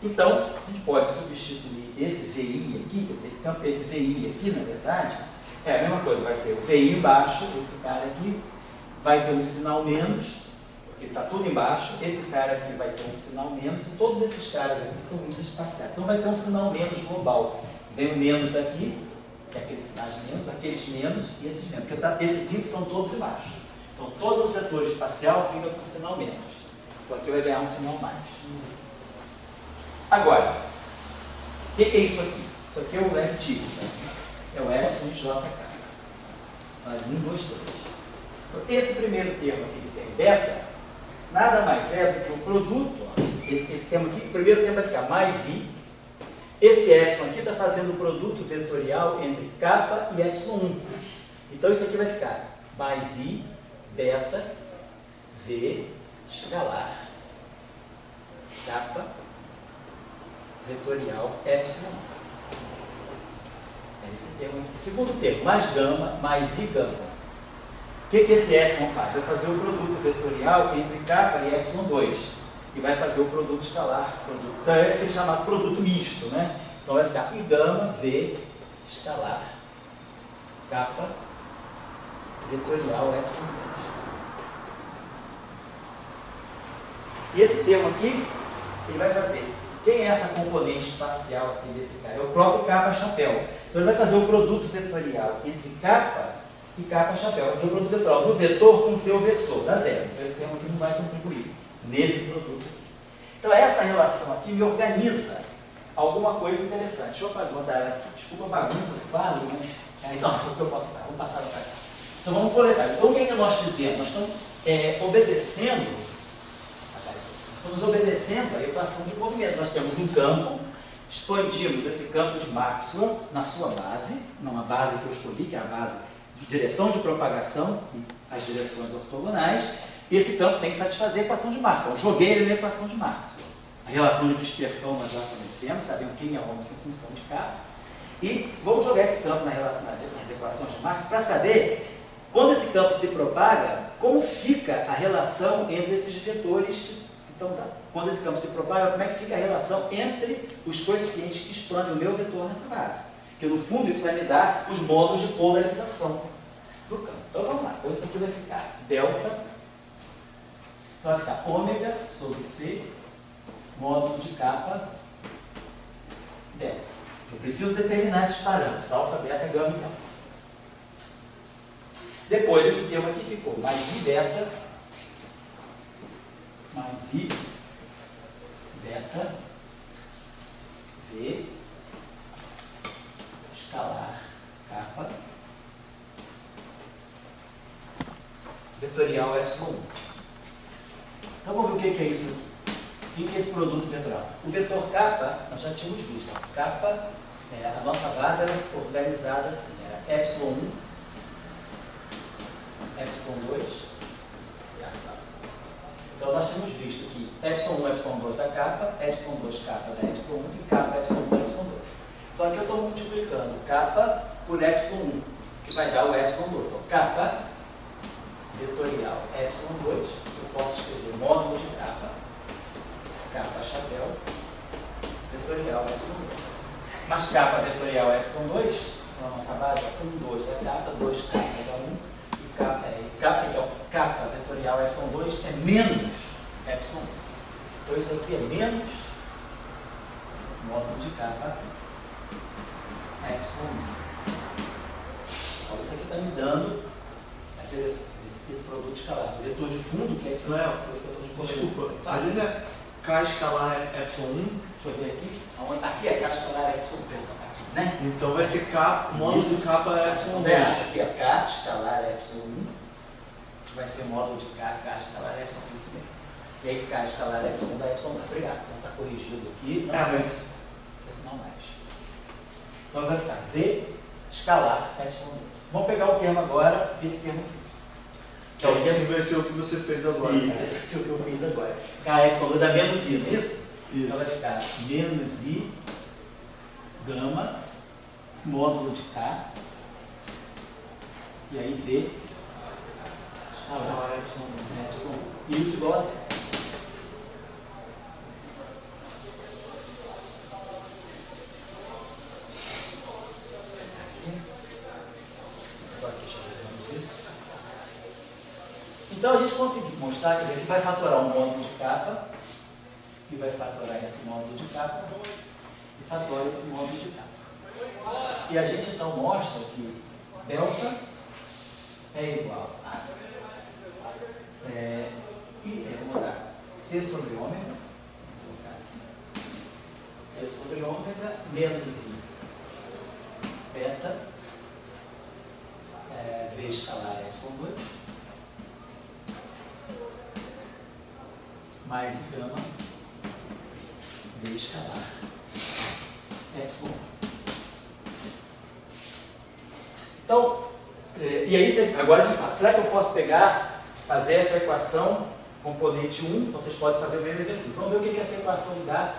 Speaker 2: Então, a gente pode substituir esse VI aqui, esse VI aqui, na verdade, é a mesma coisa, vai ser o VI embaixo, esse cara aqui vai ter um sinal menos, porque está tudo embaixo, esse cara aqui vai ter um sinal menos, e todos esses caras aqui são índices espaciais. Então vai ter um sinal menos global. Vem o menos daqui, que é aqueles sinais menos, aqueles menos e esses menos, porque esses índices estão todos embaixo. Então todos os setores espacial ficam com sinal menos. Então aqui vai ganhar um sinal mais. Agora, o que é isso aqui? Isso aqui é o Levi-Tivoli, é o epsilon de JK. 1, 2, 3. Então, esse primeiro termo aqui que tem beta, nada mais é do que o produto, ó, esse termo aqui, o primeiro termo vai ficar mais I, esse epsilon aqui está fazendo o produto vetorial entre kappa e epsilon 1. Então isso aqui vai ficar mais I, beta, V, escalar, kappa, vetorial, epsilon. É esse termo aqui. Segundo termo, mais gama, mais I, gama. O que esse epsilon faz? Vai fazer o produto vetorial entre kappa e epsilon 2. E vai fazer o produto escalar. Então é aquele chamado produto misto, né? Então vai ficar I gama, V, escalar, kappa, vetorial, epsilon 2. E esse termo aqui, ele vai fazer. Quem é essa componente espacial aqui desse cara? É o próprio kappa chapéu. Então ele vai fazer o produto vetorial entre kappa e kappa chapéu. Vai fazer o produto vetorial do vetor com seu versor, dá zero. Então esse termo aqui não vai contribuir nesse produto aqui. Então essa relação aqui me organiza alguma coisa interessante. Deixa eu botar ela aqui. Desculpa a bagunça do quadro, mas... Não, só que eu posso dar. Vamos passar para cá. Então vamos coletar. Então o que nós fizemos? Nós estamos obedecendo... Estamos obedecendo a equação de movimento. Nós temos um campo, expandimos esse campo de Maxwell na sua base, numa base que eu escolhi, que é a base de direção de propagação e as direções ortogonais, e esse campo tem que satisfazer a equação de Maxwell. Eu joguei ele na equação de Maxwell. A relação de dispersão nós já conhecemos, sabemos quem é ômega em função de K. E vamos jogar esse campo nas equações de Maxwell para saber, quando esse campo se propaga, como fica a relação entre esses vetores. Então, tá. Quando esse campo se propaga, como é que fica a relação entre os coeficientes que expandem o meu vetor nessa base? Porque, no fundo, isso vai me dar os modos de polarização do campo. Então, vamos lá. Então, isso aqui vai ficar delta, então, vai ficar ômega sobre C, módulo de kappa, delta. Eu preciso determinar esses parâmetros, alfa, beta, gama e delta. Depois, esse termo aqui ficou mais I beta, mais I, beta, V, escalar, kappa, vetorial epsilon 1. Então vamos ver o que é isso aqui. O que é esse produto vetorial? O vetor kappa, nós já tínhamos visto. Kappa, a nossa base era organizada assim, era epsilon 1, epsilon 2, kappa. Então nós temos visto que epsilon 1, epsilon 2 da kappa, epsilon 2 kappa da epsilon 1 e kappa, epsilon 1, epsilon 2. Então aqui eu estou multiplicando kappa por epsilon 1, que vai dar o epsilon 2. Então kappa vetorial epsilon 2, eu posso escrever módulo de kappa, kappa chapéu, vetorial epsilon 2. Mas kappa vetorial epsilon 2, na nossa base, 1, 2 da kappa, 2 kappa da 1, e kappa vetorial epsilon 2 é menos epsilon 1. Então isso aqui é menos módulo de kappa epsilon 1. Então isso aqui está me dando esse produto escalar. O vetor de fundo, que é fixo, esse vetor de corrente.
Speaker 4: Desculpa, ali não é K escalar epsilon 1?
Speaker 2: Deixa eu ver aqui. Aqui é K escalar epsilon 1, né?
Speaker 4: Então vai ser K, módulo de kappa epsilon 2.
Speaker 2: Aqui é K escalar epsilon 1, vai ser módulo de K escalar epsilon 1, isso mesmo. E aí K escalar epsilon da epsilon 1. Obrigado. Então está corrigido aqui. Não
Speaker 4: mas...
Speaker 2: Esse não mais. Então vai ficar V escalar epsilon 2. Vamos pegar o termo agora, esse termo aqui.
Speaker 4: Que é o termo vai ser o que você fez agora.
Speaker 2: Isso, esse é o que eu fiz agora. K epsilon 2 dá menos I, não é isso?
Speaker 4: Isso.
Speaker 2: Então vai ficar menos I gama módulo de K e aí V escalar epsilon 1. Isso igual a 0. Então a gente conseguiu mostrar que ele vai fatorar um módulo de kappa e vai fatorar esse módulo de kappa e fatora esse módulo de kappa. E a gente então mostra que delta é igual a vou botar C sobre ômega, vou colocar assim, C sobre ômega menos I beta V escalar epsilon 2 mais gama V escalar epsilon. Então, e aí agora a gente fala, será que eu posso pegar, fazer essa equação componente 1? Vocês podem fazer o mesmo exercício. Vamos ver o que essa equação dá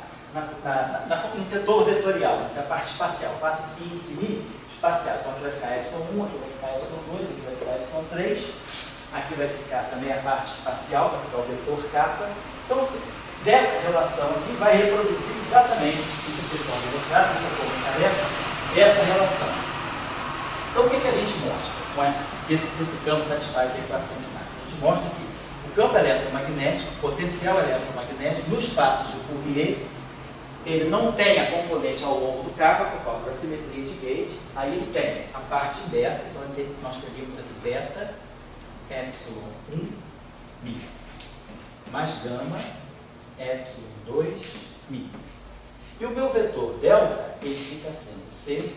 Speaker 2: no setor vetorial, nessa parte espacial. Faça sim, sim, espacial. Então aqui vai ficar epsilon 1, aqui vai ficar epsilon 2, aqui vai ficar epsilon 3. Aqui vai ficar também a parte espacial, vai ficar o vetor kappa. Então, dessa relação aqui, vai reproduzir exatamente isso que vocês estão vendo, essa relação. Então, o que a gente mostra? Se esse campo satisfaz a equação de Maxwell? A gente mostra que o campo eletromagnético, o potencial eletromagnético, no espaço de Fourier, ele não tem a componente ao longo do kappa por causa da simetria de gauge. Aí ele tem a parte beta, então nós teríamos aqui beta epsilon 1 mi mais gama epsilon 2 mi. E o meu vetor delta, ele fica sendo C,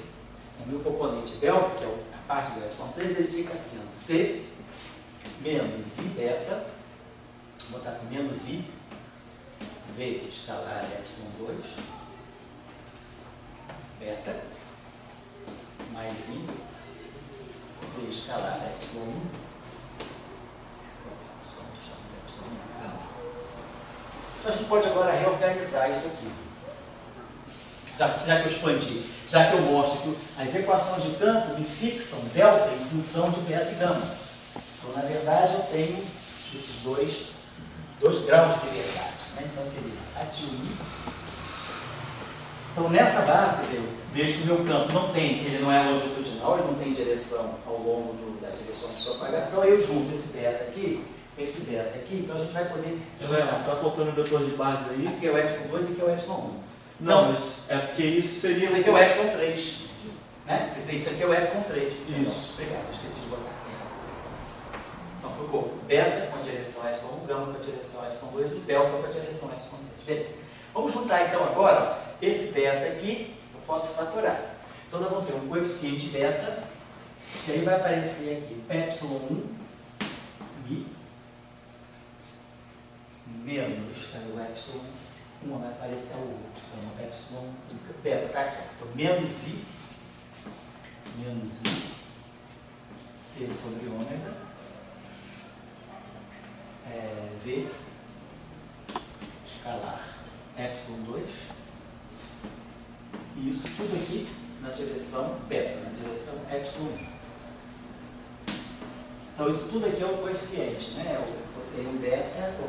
Speaker 2: o meu componente delta, que é a parte do epsilon 3, ele fica sendo C menos I beta, vou botar assim, menos I V escalar epsilon 2 beta mais I V escalar epsilon 1. Então a gente pode agora reorganizar isso aqui. Já que eu expandi, já que eu mostro que as equações de campo me fixam delta em função de beta e gama. Então, na verdade, eu tenho esses dois graus de liberdade. Né? Então, eu teria atribuir. Então, nessa base, eu vejo que o meu campo ele não é longitudinal, ele não tem direção ao longo da direção de propagação. Aí eu junto esse beta aqui, então a gente vai poder...
Speaker 4: Está faltando o vetor de base aí?
Speaker 2: Aqui é o epsilon 2 e aqui é o epsilon 1.
Speaker 4: Não, mas é porque isso seria...
Speaker 2: Esse aqui é o epsilon 3. Né? Isso aqui é o epsilon 3.
Speaker 4: Isso.
Speaker 2: Obrigado, esqueci de botar. Então ficou beta com a direção epsilon 1, gama com a direção epsilon 2 e o delta com a direção epsilon 3. Beleza. Vamos juntar então agora esse beta aqui, eu posso fatorar. Então nós vamos ter um coeficiente beta, que aí vai aparecer aqui epsilon 1 mi menos, aí o epsilon 1 vai aparecer o outro, então epsilon beta está aqui, então menos i c sobre ômega v escalar epsilon 2, e isso tudo aqui na direção beta, na direção epsilon 1. Então isso tudo aqui é o coeficiente, né? Eu tenho beta,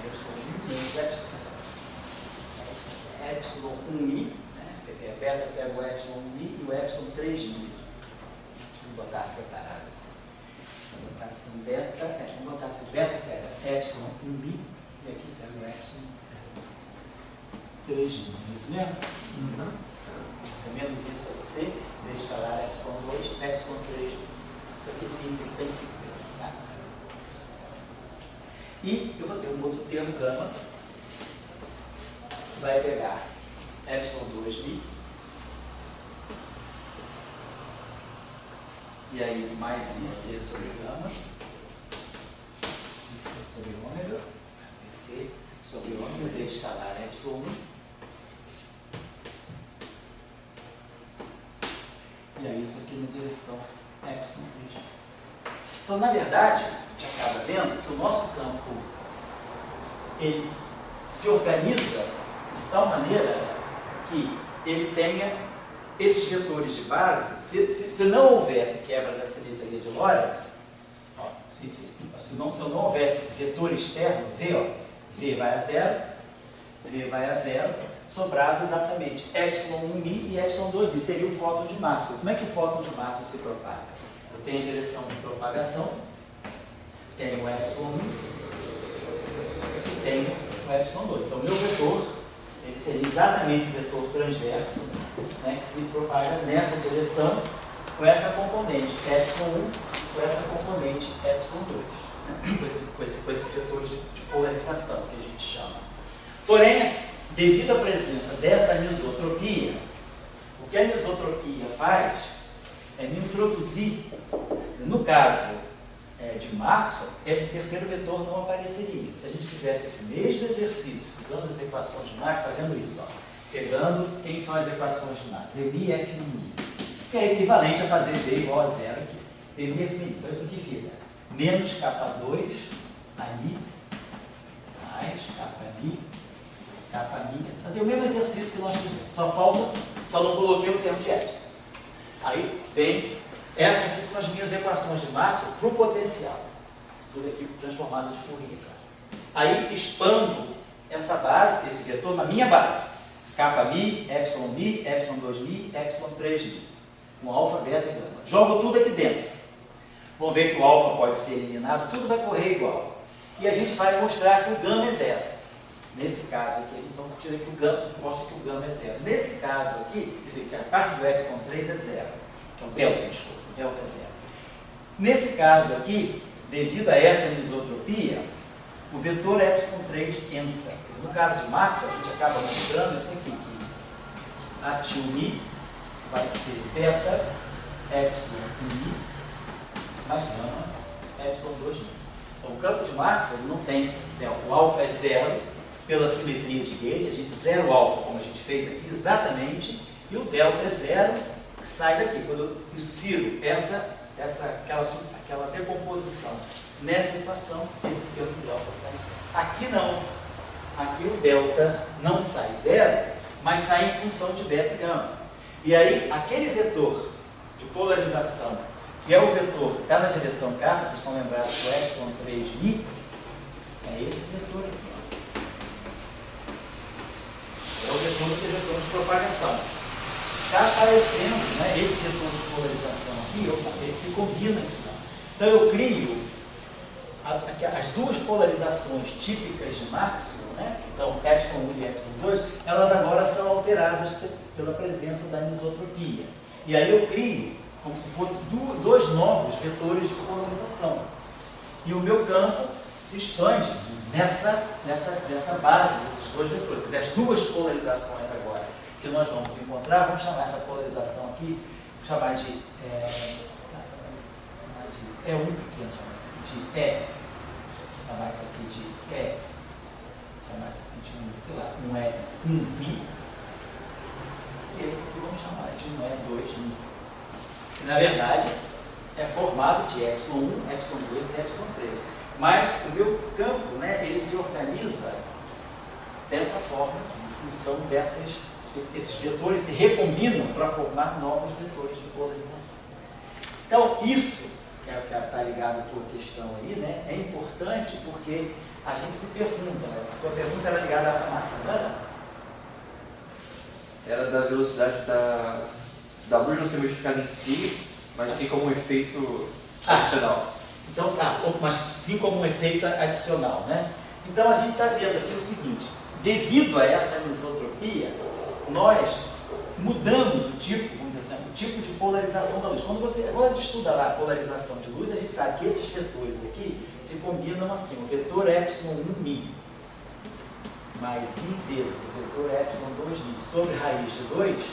Speaker 2: epsilon 1 menos epsilon 1i, né? Beta pega o epsilon 1i e o epsilon 3i. Vou botar separado assim. Vou botar assim beta, vamos botar assim, beta pega epsilon 1i e aqui pega o epsilon 3i. É isso mesmo? É menos isso para você, v escalar epsilon 2, epsilon 3i. Isso aqui sim, isso aqui tem 5. Tá? E eu vou ter um outro termo gama, vai pegar epsilon 2i, e aí mais IC sobre gama, IC sobre ômega, IC sobre ômega, V escalar epsilon 1, e aí isso aqui na direção epsilon 3. Então, na verdade, a gente acaba vendo que o nosso campo ele se organiza de tal maneira que ele tenha esses vetores de base. Se não houvesse quebra da simetria de Lorentz, ó, se eu não houvesse esse vetor externo, V, ó, V vai a zero, sobrava exatamente epsilon 1i e epsilon 2i, seria o fóton de Maxwell. Como é que o fóton de Maxwell se propaga? Eu tenho a direção de propagação, tenho o epsilon 1 e tenho o epsilon 2. Então, o meu vetor ele seria exatamente o vetor transverso, né, que se propaga nessa direção com essa componente epsilon 1 com essa componente epsilon 2, né, com esse vetor de polarização que a gente chama. Porém, devido à presença dessa anisotropia, o que a anisotropia faz é me introduzir, no caso de Maxwell, esse terceiro vetor não apareceria. Se a gente fizesse esse mesmo exercício, usando as equações de Maxwell, fazendo isso, ó, pegando quem são as equações de Maxwell, Dmi, F, Mi, que é equivalente a fazer V igual a zero aqui. Dmi, F, Mi. Então isso aqui fica menos K2 aí, mais Kmi, fazer o mesmo exercício que nós fizemos. Só não coloquei o termo de epsilon. Aí vem, essas aqui são as minhas equações de Maxwell para o potencial. Tudo aqui transformado de Fourier. Aí expando essa base, esse vetor, na minha base. Kmi, epsilon 2mi, epsilon 3mi. Com alfa, beta e gama. Jogo tudo aqui dentro. Vamos ver que o alfa pode ser eliminado, tudo vai correr igual. E a gente vai mostrar que o gama é zero. Nesse caso aqui, então tira que o gama, mostra que o gama é zero. Nesse caso aqui, quer dizer, que a parte do epsilon 3 é zero. Que é o delta, desculpa, o delta é zero. Nesse caso aqui, devido a essa anisotropia, o vetor epsilon 3 entra. No caso de Maxwell, a gente acaba mostrando isso aqui, que a τ vai ser beta epsilon 1i mais gama epsilon 2i. Então, o campo de Maxwell não tem, o alfa é zero, pela simetria de Gauge, a gente zero o alfa, como a gente fez aqui, exatamente, e o delta é zero, que sai daqui. Quando eu insiro aquela decomposição nessa equação, esse termo de delta sai zero. Aqui não. Aqui o delta não sai zero, mas sai em função de beta e gama. E aí, aquele vetor de polarização, que é o vetor que está na direção K, vocês estão lembrados do epsilon 3mi, é esse vetor aqui. É o vetor de direção de propagação. Está aparecendo, né, esse vetor de polarização aqui, ele se combina aqui. Então eu crio as duas polarizações típicas de Maxwell, né, então epsilon 1 e epsilon 2, elas agora são alteradas pela presença da anisotropia. E aí eu crio como se fossem dois novos vetores de polarização. E o meu campo se expande nessa base desses dois vetores. Quer dizer, as duas polarizações agora que nós vamos encontrar, vamos chamar essa polarização aqui, vamos chamar de E1 pequeno, de E, chamar isso aqui de E, chamar isso aqui de sei lá, um E1mi, e esse aqui vamos chamar de um E2mi. Na verdade, é formado de epsilon1, epsilon2 e epsilon3. Mas o meu campo, né, ele se organiza dessa forma, em função esses vetores se recombinam para formar novos vetores de polarização. Então, isso que está ligado à tua questão aí, né, é importante porque a gente se pergunta, né, a tua pergunta era ligada à massa, não era?
Speaker 3: Era da velocidade da luz não ser modificada em si, mas sim como um efeito adicional.
Speaker 2: Então, mas sim como um efeito adicional, né? Então a gente está vendo aqui o seguinte, devido a essa anisotropia, nós mudamos o tipo, vamos dizer assim, o tipo de polarização da luz. Quando a gente estuda lá a polarização de luz, a gente sabe que esses vetores aqui se combinam assim, o vetor epsilon1mi mais I vezes o vetor epsilon2mi sobre raiz de 2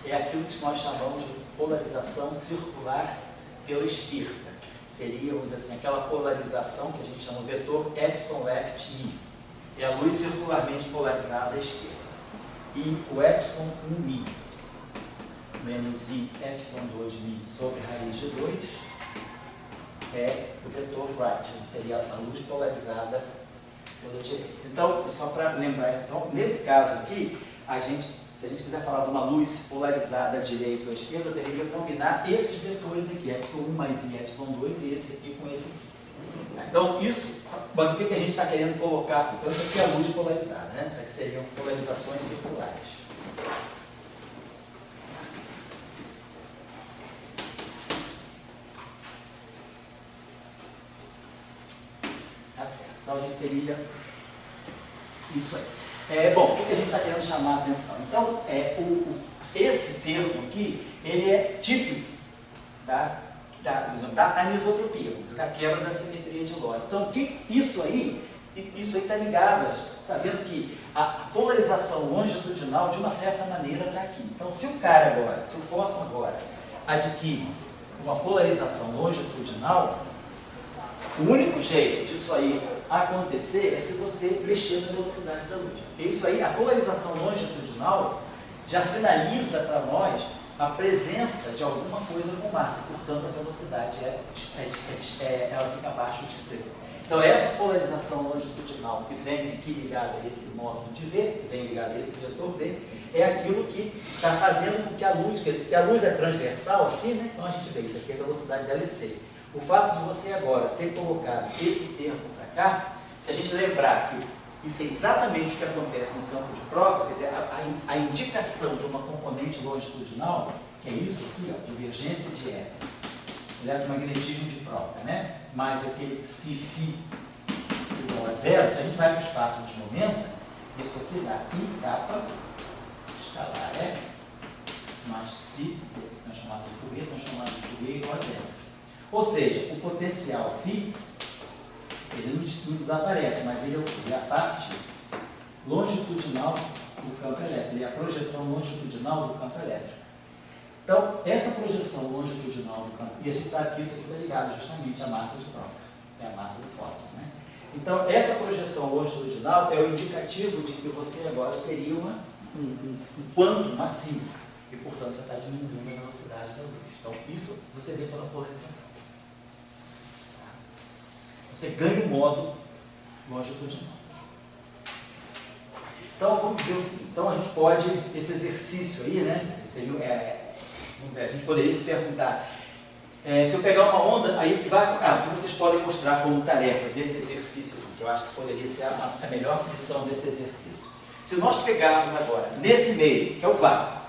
Speaker 2: é aquilo que nós chamamos de polarização circular pela esquerda. Seria, vamos dizer assim, aquela polarização que a gente chama de vetor epsilon left i. É a luz circularmente polarizada à esquerda. E o epsilon1mi menos i epsilon2mi sobre raiz de 2 é o vetor right, seria a luz polarizada pela direita. Então, só para lembrar isso, então, nesse caso aqui, se a gente quiser falar de uma luz polarizada à direita ou à esquerda, eu teria que combinar esses vetores aqui, epsilon1 mais i epsilon2 e esse aqui com esse aqui. Então, isso, mas o que a gente está querendo colocar? Então, isso aqui é a luz polarizada, né? Isso aqui seriam polarizações circulares. Tá certo. Então, a gente teria isso aí. Bom, o que a gente está querendo chamar a atenção? Então, esse termo aqui, ele é típico da anisotropia, da quebra da simetria de Lorentz. Então, isso aí está ligado, a gente está vendo que a polarização longitudinal, de uma certa maneira, está aqui. Então, se o fóton agora adquire uma polarização longitudinal, o único jeito disso aí acontecer é se você mexer na velocidade da luz. Porque isso aí, a polarização longitudinal, já sinaliza para nós a presença de alguma coisa com massa, portanto a velocidade ela fica abaixo de C. Então essa polarização longitudinal que vem aqui ligada a esse módulo de V, que vem ligada a esse vetor V, é aquilo que está fazendo com que a luz, se a luz é transversal assim, né, então a gente vê isso aqui, a velocidade dela é C. O fato de você agora ter colocado esse termo para cá, se a gente lembrar que isso é exatamente o que acontece no campo de prova, quer dizer, a indicação de uma componente longitudinal, que é isso aqui, ó, divergência de eletromagnetismo de prova, né? Mais aquele Psi igual a zero, se a gente vai para o espaço de momento, isso aqui dá I capa escalar mais Psi, transformado em Fourier igual a zero. Ou seja, o potencial φ, ele não desaparece, mas ele é a parte longitudinal do campo elétrico, ele é a projeção longitudinal do campo elétrico. Então, essa projeção longitudinal do campo, e a gente sabe que isso aqui é ligado justamente à massa de prova, é a massa do fóton, né? Então, essa projeção longitudinal é o indicativo de que você agora teria um quanto massivo, e portanto você está diminuindo a velocidade da luz. Então, isso você vê pela polarização. Você ganha o modo longitudinal. Então, vamos dizer o seguinte, então a gente pode, esse exercício aí, né, a gente poderia se perguntar, se eu pegar uma onda, aí o que vocês podem mostrar como tarefa desse exercício, que eu acho que poderia ser a melhor função desse exercício. Se nós pegarmos agora, nesse meio, que é o vácuo,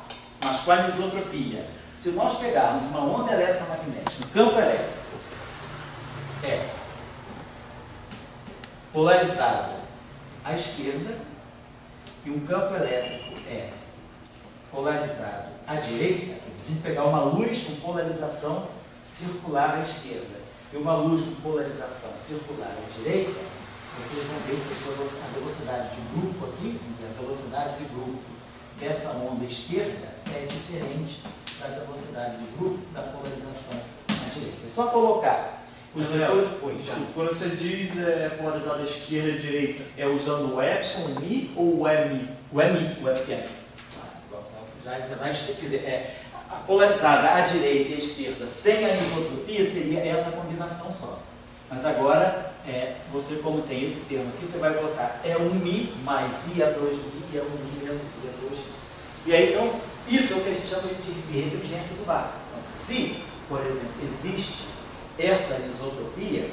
Speaker 2: mas com a anisotropia, se nós pegarmos uma onda eletromagnética, um campo elétrico, polarizado à esquerda, e um campo elétrico polarizado à direita, se a gente pegar uma luz com polarização circular à esquerda e uma luz com polarização circular à direita, vocês vão ver que a velocidade de grupo aqui, a velocidade de grupo dessa onda esquerda é diferente da velocidade de grupo da polarização à direita. É só colocar Os vetores,
Speaker 4: Quando você diz polarizado à esquerda e à direita, é usando o epsilon, mi ou o emi?
Speaker 2: o EMI, o FQM. Já vai, quer dizer, a polarizada à direita e à esquerda sem a anisotropia seria essa combinação só. Mas agora, você como tem esse termo aqui, você vai colocar um Mi mais I a 2Mi e um Mi menos I a 2Mi. E aí, então, isso é o que a gente chama de refringência do vácuo. Então, se, por exemplo, existe essa anisotropia,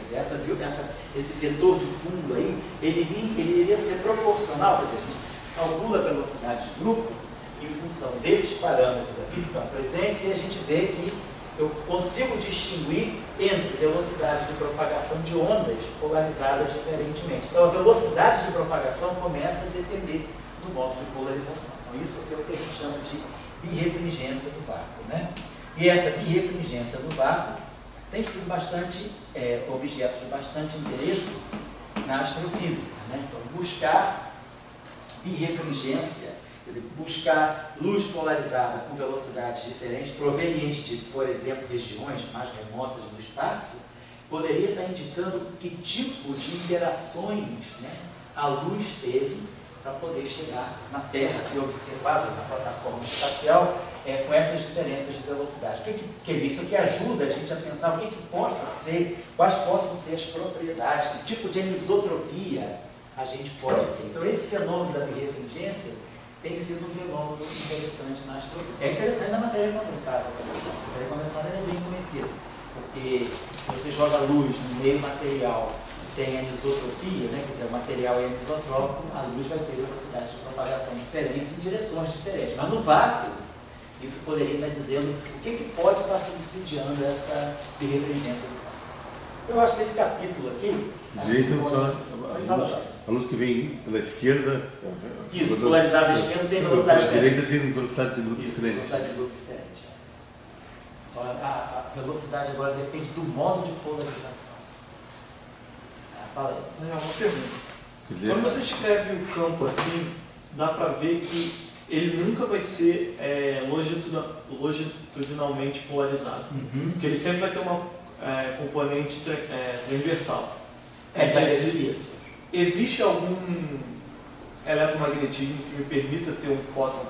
Speaker 2: esse vetor de fundo aí, ele iria ser proporcional, quer dizer, a gente calcula a velocidade de grupo em função desses parâmetros aqui que estão presentes e a gente vê que eu consigo distinguir entre velocidade de propagação de ondas polarizadas diferentemente. Então, a velocidade de propagação começa a depender do modo de polarização. Então, isso é o que a gente chama de birrefringência do vácuo, né? E essa birrefringência do vácuo tem sido bastante objeto de bastante interesse na astrofísica, né? Então, buscar birrefringência, quer dizer, buscar luz polarizada com velocidades diferentes, provenientes de, por exemplo, regiões mais remotas do espaço, poderia estar indicando que tipo de interações, né, a luz teve para poder chegar na Terra, ser observado na plataforma espacial, com essas diferenças de velocidade. Quer dizer, isso aqui ajuda a gente a pensar o que possa ser, quais possam ser as propriedades, que tipo de anisotropia a gente pode ter. Então, esse fenômeno da birrefringência tem sido um fenômeno interessante na astrofísica. É interessante na matéria condensada. A matéria condensada é bem conhecida, porque se você joga luz no meio material que tem anisotropia, né, quer dizer, o material é anisotrópico, a luz vai ter velocidades de propagação diferentes em direções diferentes. Mas no vácuo, isso poderia estar dizendo o que pode estar subsidiando essa birrefringência do vácuo. Eu acho que esse capítulo aqui...
Speaker 1: A luz que vem pela esquerda...
Speaker 2: Isso, polarizada à esquerda tem velocidade diferente.
Speaker 1: A direita tem velocidade de grupo diferente.
Speaker 2: Velocidade de grupo diferente. Então, a velocidade agora depende do modo de polarização. Fala aí.
Speaker 4: Uma pergunta. Quando você escreve o campo assim, dá para ver que ele nunca vai ser longitudinalmente polarizado. Porque ele sempre vai ter uma componente transversal.
Speaker 2: Vai ser isso.
Speaker 4: Existe algum eletromagnetismo que me permita ter um fóton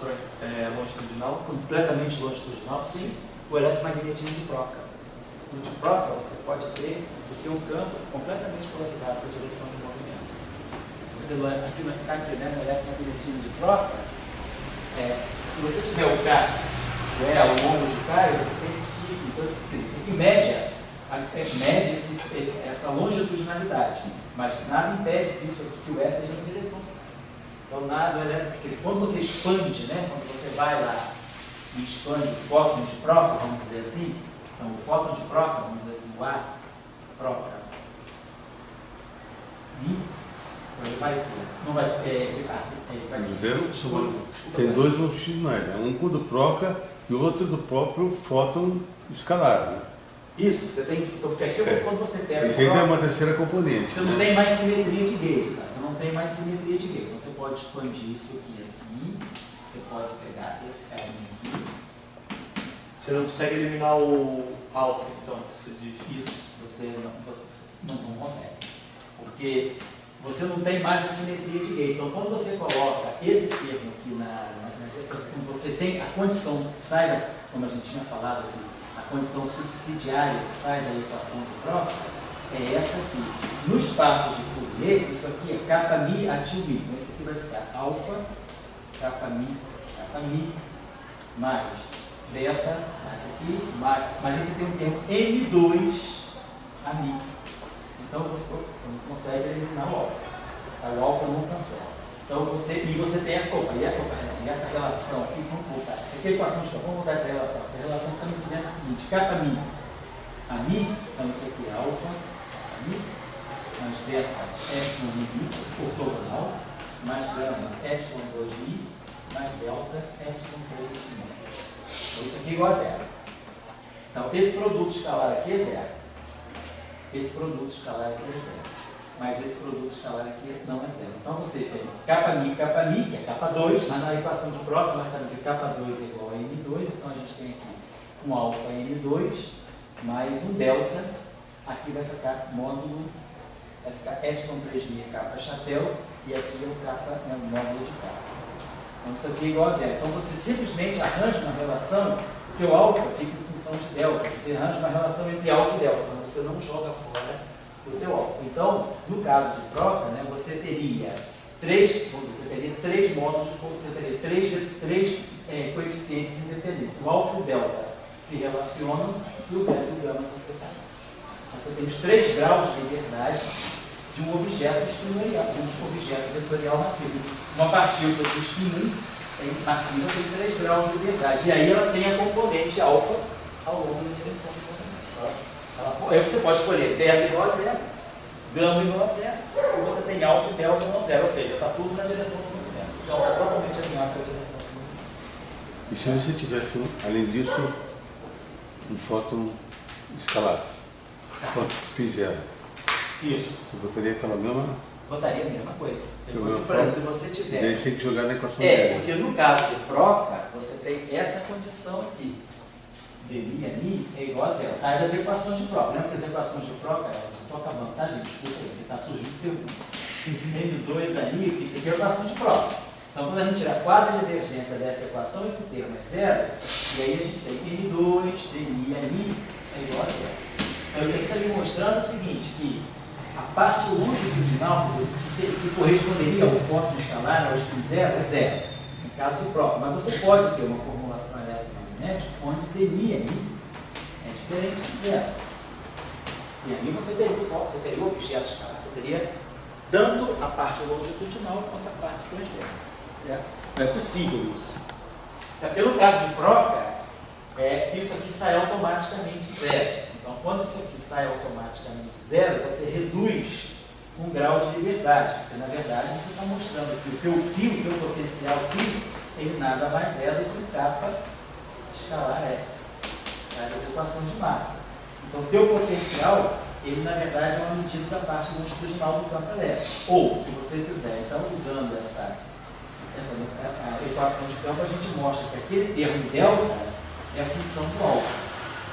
Speaker 4: longitudinal?
Speaker 2: Completamente longitudinal? Sim. O eletromagnetismo de Broca. No de Broca, você pode ter o seu campo completamente polarizado para a direção do movimento. Você aqui no eletromagnetismo de Broca, se você tiver o K, ao longo de K, você tem esse fio. Então, isso aqui mede essa longitudinalidade, mas nada impede isso aqui que o éter esteja em direção. Então, nada elétrico, porque quando você expande, né, quando você vai lá e expande o fóton de Broca, vamos dizer assim, então o fóton de Broca, vamos dizer assim, o A, Broca, ele vai não vai
Speaker 1: tem dois longitudinais, né? Um do Broca e o outro do próprio fóton escalar, né?
Speaker 2: Isso, você tem. Então, porque aqui quando você pega.
Speaker 1: Isso aí tem uma terceira componente.
Speaker 2: Você não tem mais simetria de gauge, sabe? Você não tem mais simetria de gauge. Então você pode expandir isso aqui assim. Você pode pegar esse carinha aqui.
Speaker 4: Você não consegue eliminar o alfa, então, você diz.
Speaker 2: Isso, você não consegue. Porque você não tem mais a simetria de gauge. Então quando você coloca esse termo aqui quando você tem a condição que sai, como a gente tinha falado aqui, a condição subsidiária que sai da equação de Broca é essa aqui. No espaço de Fourier, isso aqui é κμ a til mi. Então isso aqui vai ficar alfa, κμ mais beta, mas esse tem um termo M2 a mi. Então você não consegue eliminar o alfa. O alfa não cancela. Então você tem essa relação aqui, vamos voltar. Essa aqui é a equação de campo, vamos voltar essa relação. Essa relação está me dizendo o seguinte, κμ a mi, então isso aqui é alfa, mi, mais beta, epsilon mi, ortogonal, mais gama, epsilon 2mi, mais delta, epsilon 3mi. Então isso aqui é igual a zero. Então esse produto escalar aqui é zero. Esse produto escalar aqui é zero. Mas esse produto escalar aqui não é zero. Então você tem κμ, que é K2, mas na equação de Broca nós sabemos que K2 é igual a M2, então a gente tem aqui um alfa M2 mais um delta aqui vai ficar módulo, vai ficar epsilon 3000 capa chapéu, e aqui é o capa, é o módulo de capa. Então isso aqui é igual a zero. Então você simplesmente arranja uma relação que o alfa fica em função de delta. Você arranja uma relação entre alfa e delta, mas você não joga fora o teu alfa. Então, no caso de troca, né, você teria três módulos, você teria três coeficientes independentes. O alfa e o delta se relacionam e o beta e o gama são separados. Então você tem os 3 graus de liberdade de um objeto espinorial, de um objeto vetorial massivo. Uma partícula de spin 1 massiva tem 3 graus de liberdade. E aí ela tem a componente alfa ao longo da direção do movimento. Aí você pode escolher beta igual a zero, gama igual a zero, ou você tem alfa e delta igual a zero, ou seja, está tudo na direção do movimento. Então está totalmente alinhado com a direção do movimento.
Speaker 1: E se você tivesse, além disso, um fóton escalado, fóton spin zero,
Speaker 2: Isso.
Speaker 1: você botaria aquela mesma...
Speaker 2: Botaria a mesma coisa. Se você tiver...
Speaker 1: E aí tem que jogar na equação dele.
Speaker 2: Porque no caso de troca, você tem essa condição aqui. dmi a mi é igual a zero. Sai das equações de troca. Lembra que as equações de troca, estou acabando, tá, gente? Desculpa aí, porque está surgindo N2 ali, isso aqui é equação de troca. Então, quando a gente tira a quadra de divergência dessa equação, esse termo é zero, e aí a gente tem N2, dmi a mi é igual a zero. Então, isso aqui está me mostrando o seguinte, que a parte longitudinal, que corresponderia ao fóton escalar, ao spin zero, é zero, no caso de próprio. Mas você pode ter uma formulação eletromagnética onde dmi a mi é diferente de zero. E aí você teria o fóton, você teria o objeto escalar, você teria tanto a parte longitudinal quanto a parte transversa. Certo? Não é possível isso. Pelo caso de Proca, isso aqui sai automaticamente zero. Então, quando isso aqui sai automaticamente zero, você reduz um grau de liberdade. Porque, na verdade, você está mostrando que o teu fio, o teu potencial fio, ele nada mais é do que um capa escalar F. Sai das equações de Maxwell. Então, o teu potencial, ele, na verdade, é uma medida da parte longitudinal do campo elétrico. Ou, se você quiser, então, usando essa equação de campo, a gente mostra que aquele termo delta é a função do alfa.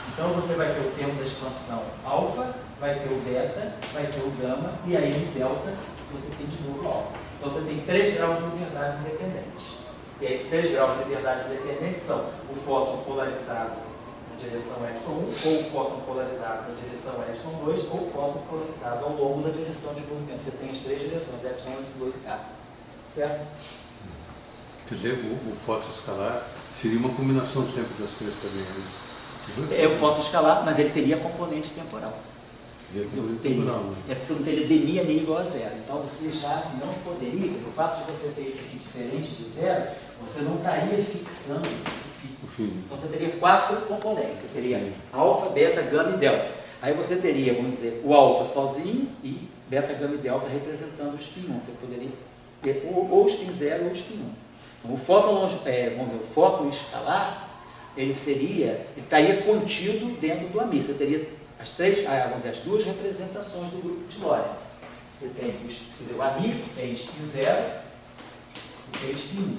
Speaker 2: Então você vai ter o termo da expansão alfa, vai ter o beta, vai ter o gama, e aí no delta você tem de novo o alfa. Então você tem 3 graus de liberdade independentes. E esses 3 graus de liberdade independentes são o fóton polarizado na direção epsilon 1, ou o fóton polarizado na direção epsilon 2, ou o fóton polarizado ao longo da direção de movimento. Você tem as 3 direções, epsilon, epsilon 2 e k. Certo?
Speaker 1: Quer dizer, o fóton escalar seria uma combinação sempre das 3 também, né?
Speaker 2: É o fóton escalar, mas ele teria componente temporal. Porque você não teria dmi a mi igual a zero. Então você já não poderia, pelo fato de você ter isso aqui diferente de zero, você não estaria fixando o fio. Então você teria 4 componentes. Você teria alfa, beta, gama e delta. Aí você teria, vamos dizer, o alfa sozinho e beta, gama e delta representando o spin 1. Você poderia ter ou o spin 0 ou o spin 1. Então, o fóton escalar, ele estaria contido dentro do AMI. Você teria as 2 representações do grupo de Lorentz. Você tem o AMI, tem spin 0 e tem spin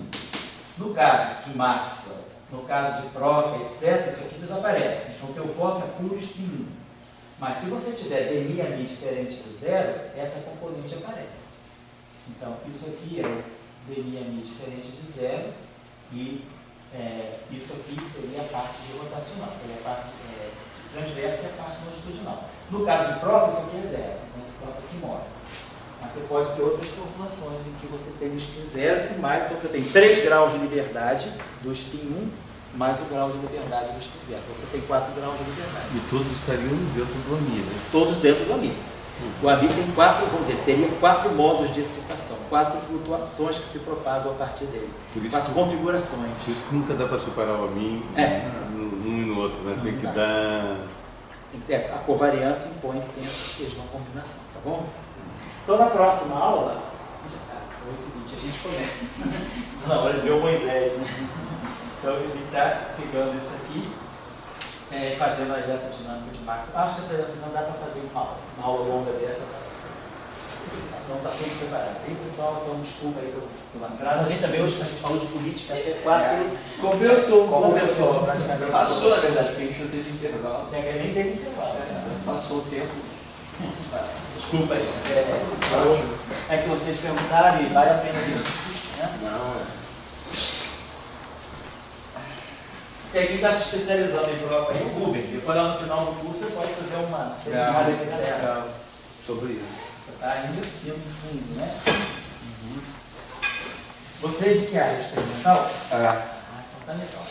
Speaker 2: 1. No caso de Maxwell, no caso de Proca, etc., isso aqui desaparece. Então, o teu foco é puro spin 1. Mas se você tiver dmi a mi diferente de zero, essa componente aparece. Então, isso aqui é o dmi a mi diferente de zero e isso aqui seria a parte de rotacional, seria a parte transversa e a parte longitudinal. No caso de Proca, isso aqui é zero, então esse campo aqui morre. Mas você pode ter outras formulações em que você tem o spin 0 e mais, então você tem 3 graus de liberdade do spin 1 mais o grau de liberdade do spin 0. Você tem 4 graus de liberdade.
Speaker 1: E todos estariam dentro do AMI, né?
Speaker 2: Todos dentro do AMI. O AMI tem 4, vamos dizer, teria 4 modos de excitação, 4 flutuações que se propagam a partir dele. 4 configurações.
Speaker 1: Por isso que nunca dá para separar o AMI num e no outro, né? Tem que dar...
Speaker 2: Tem que ser, a covariância impõe que seja uma combinação, tá bom? Então na próxima aula, são 8h20, a gente começa. Na hora de ver o Moisés, né? Então a gente está pegando isso aqui. Fazendo a eletrodinâmica de Maxwell. Acho que essa não dá para fazer uma aula longa dessa. Não está tudo separado. Aí, pessoal, então desculpa aí pela entrada. A gente também hoje a gente falou de política até 4. Compensou praticamente.
Speaker 3: Passou, na verdade, porque a gente não teve intervalo.
Speaker 2: Nem teve intervalo.
Speaker 3: Passou o tempo.
Speaker 2: Desculpa aí. É que vocês perguntaram e vale a pena vir. Né?
Speaker 3: Não,
Speaker 2: Porque quem está se especializando em prova aí, o Uber. Depois lá no final do curso você pode fazer uma seminário aqui, galera.
Speaker 3: sobre isso.
Speaker 2: Você está indo fundo, né? Você é de que área? Experimental?
Speaker 3: Ah,
Speaker 2: Então tá legal.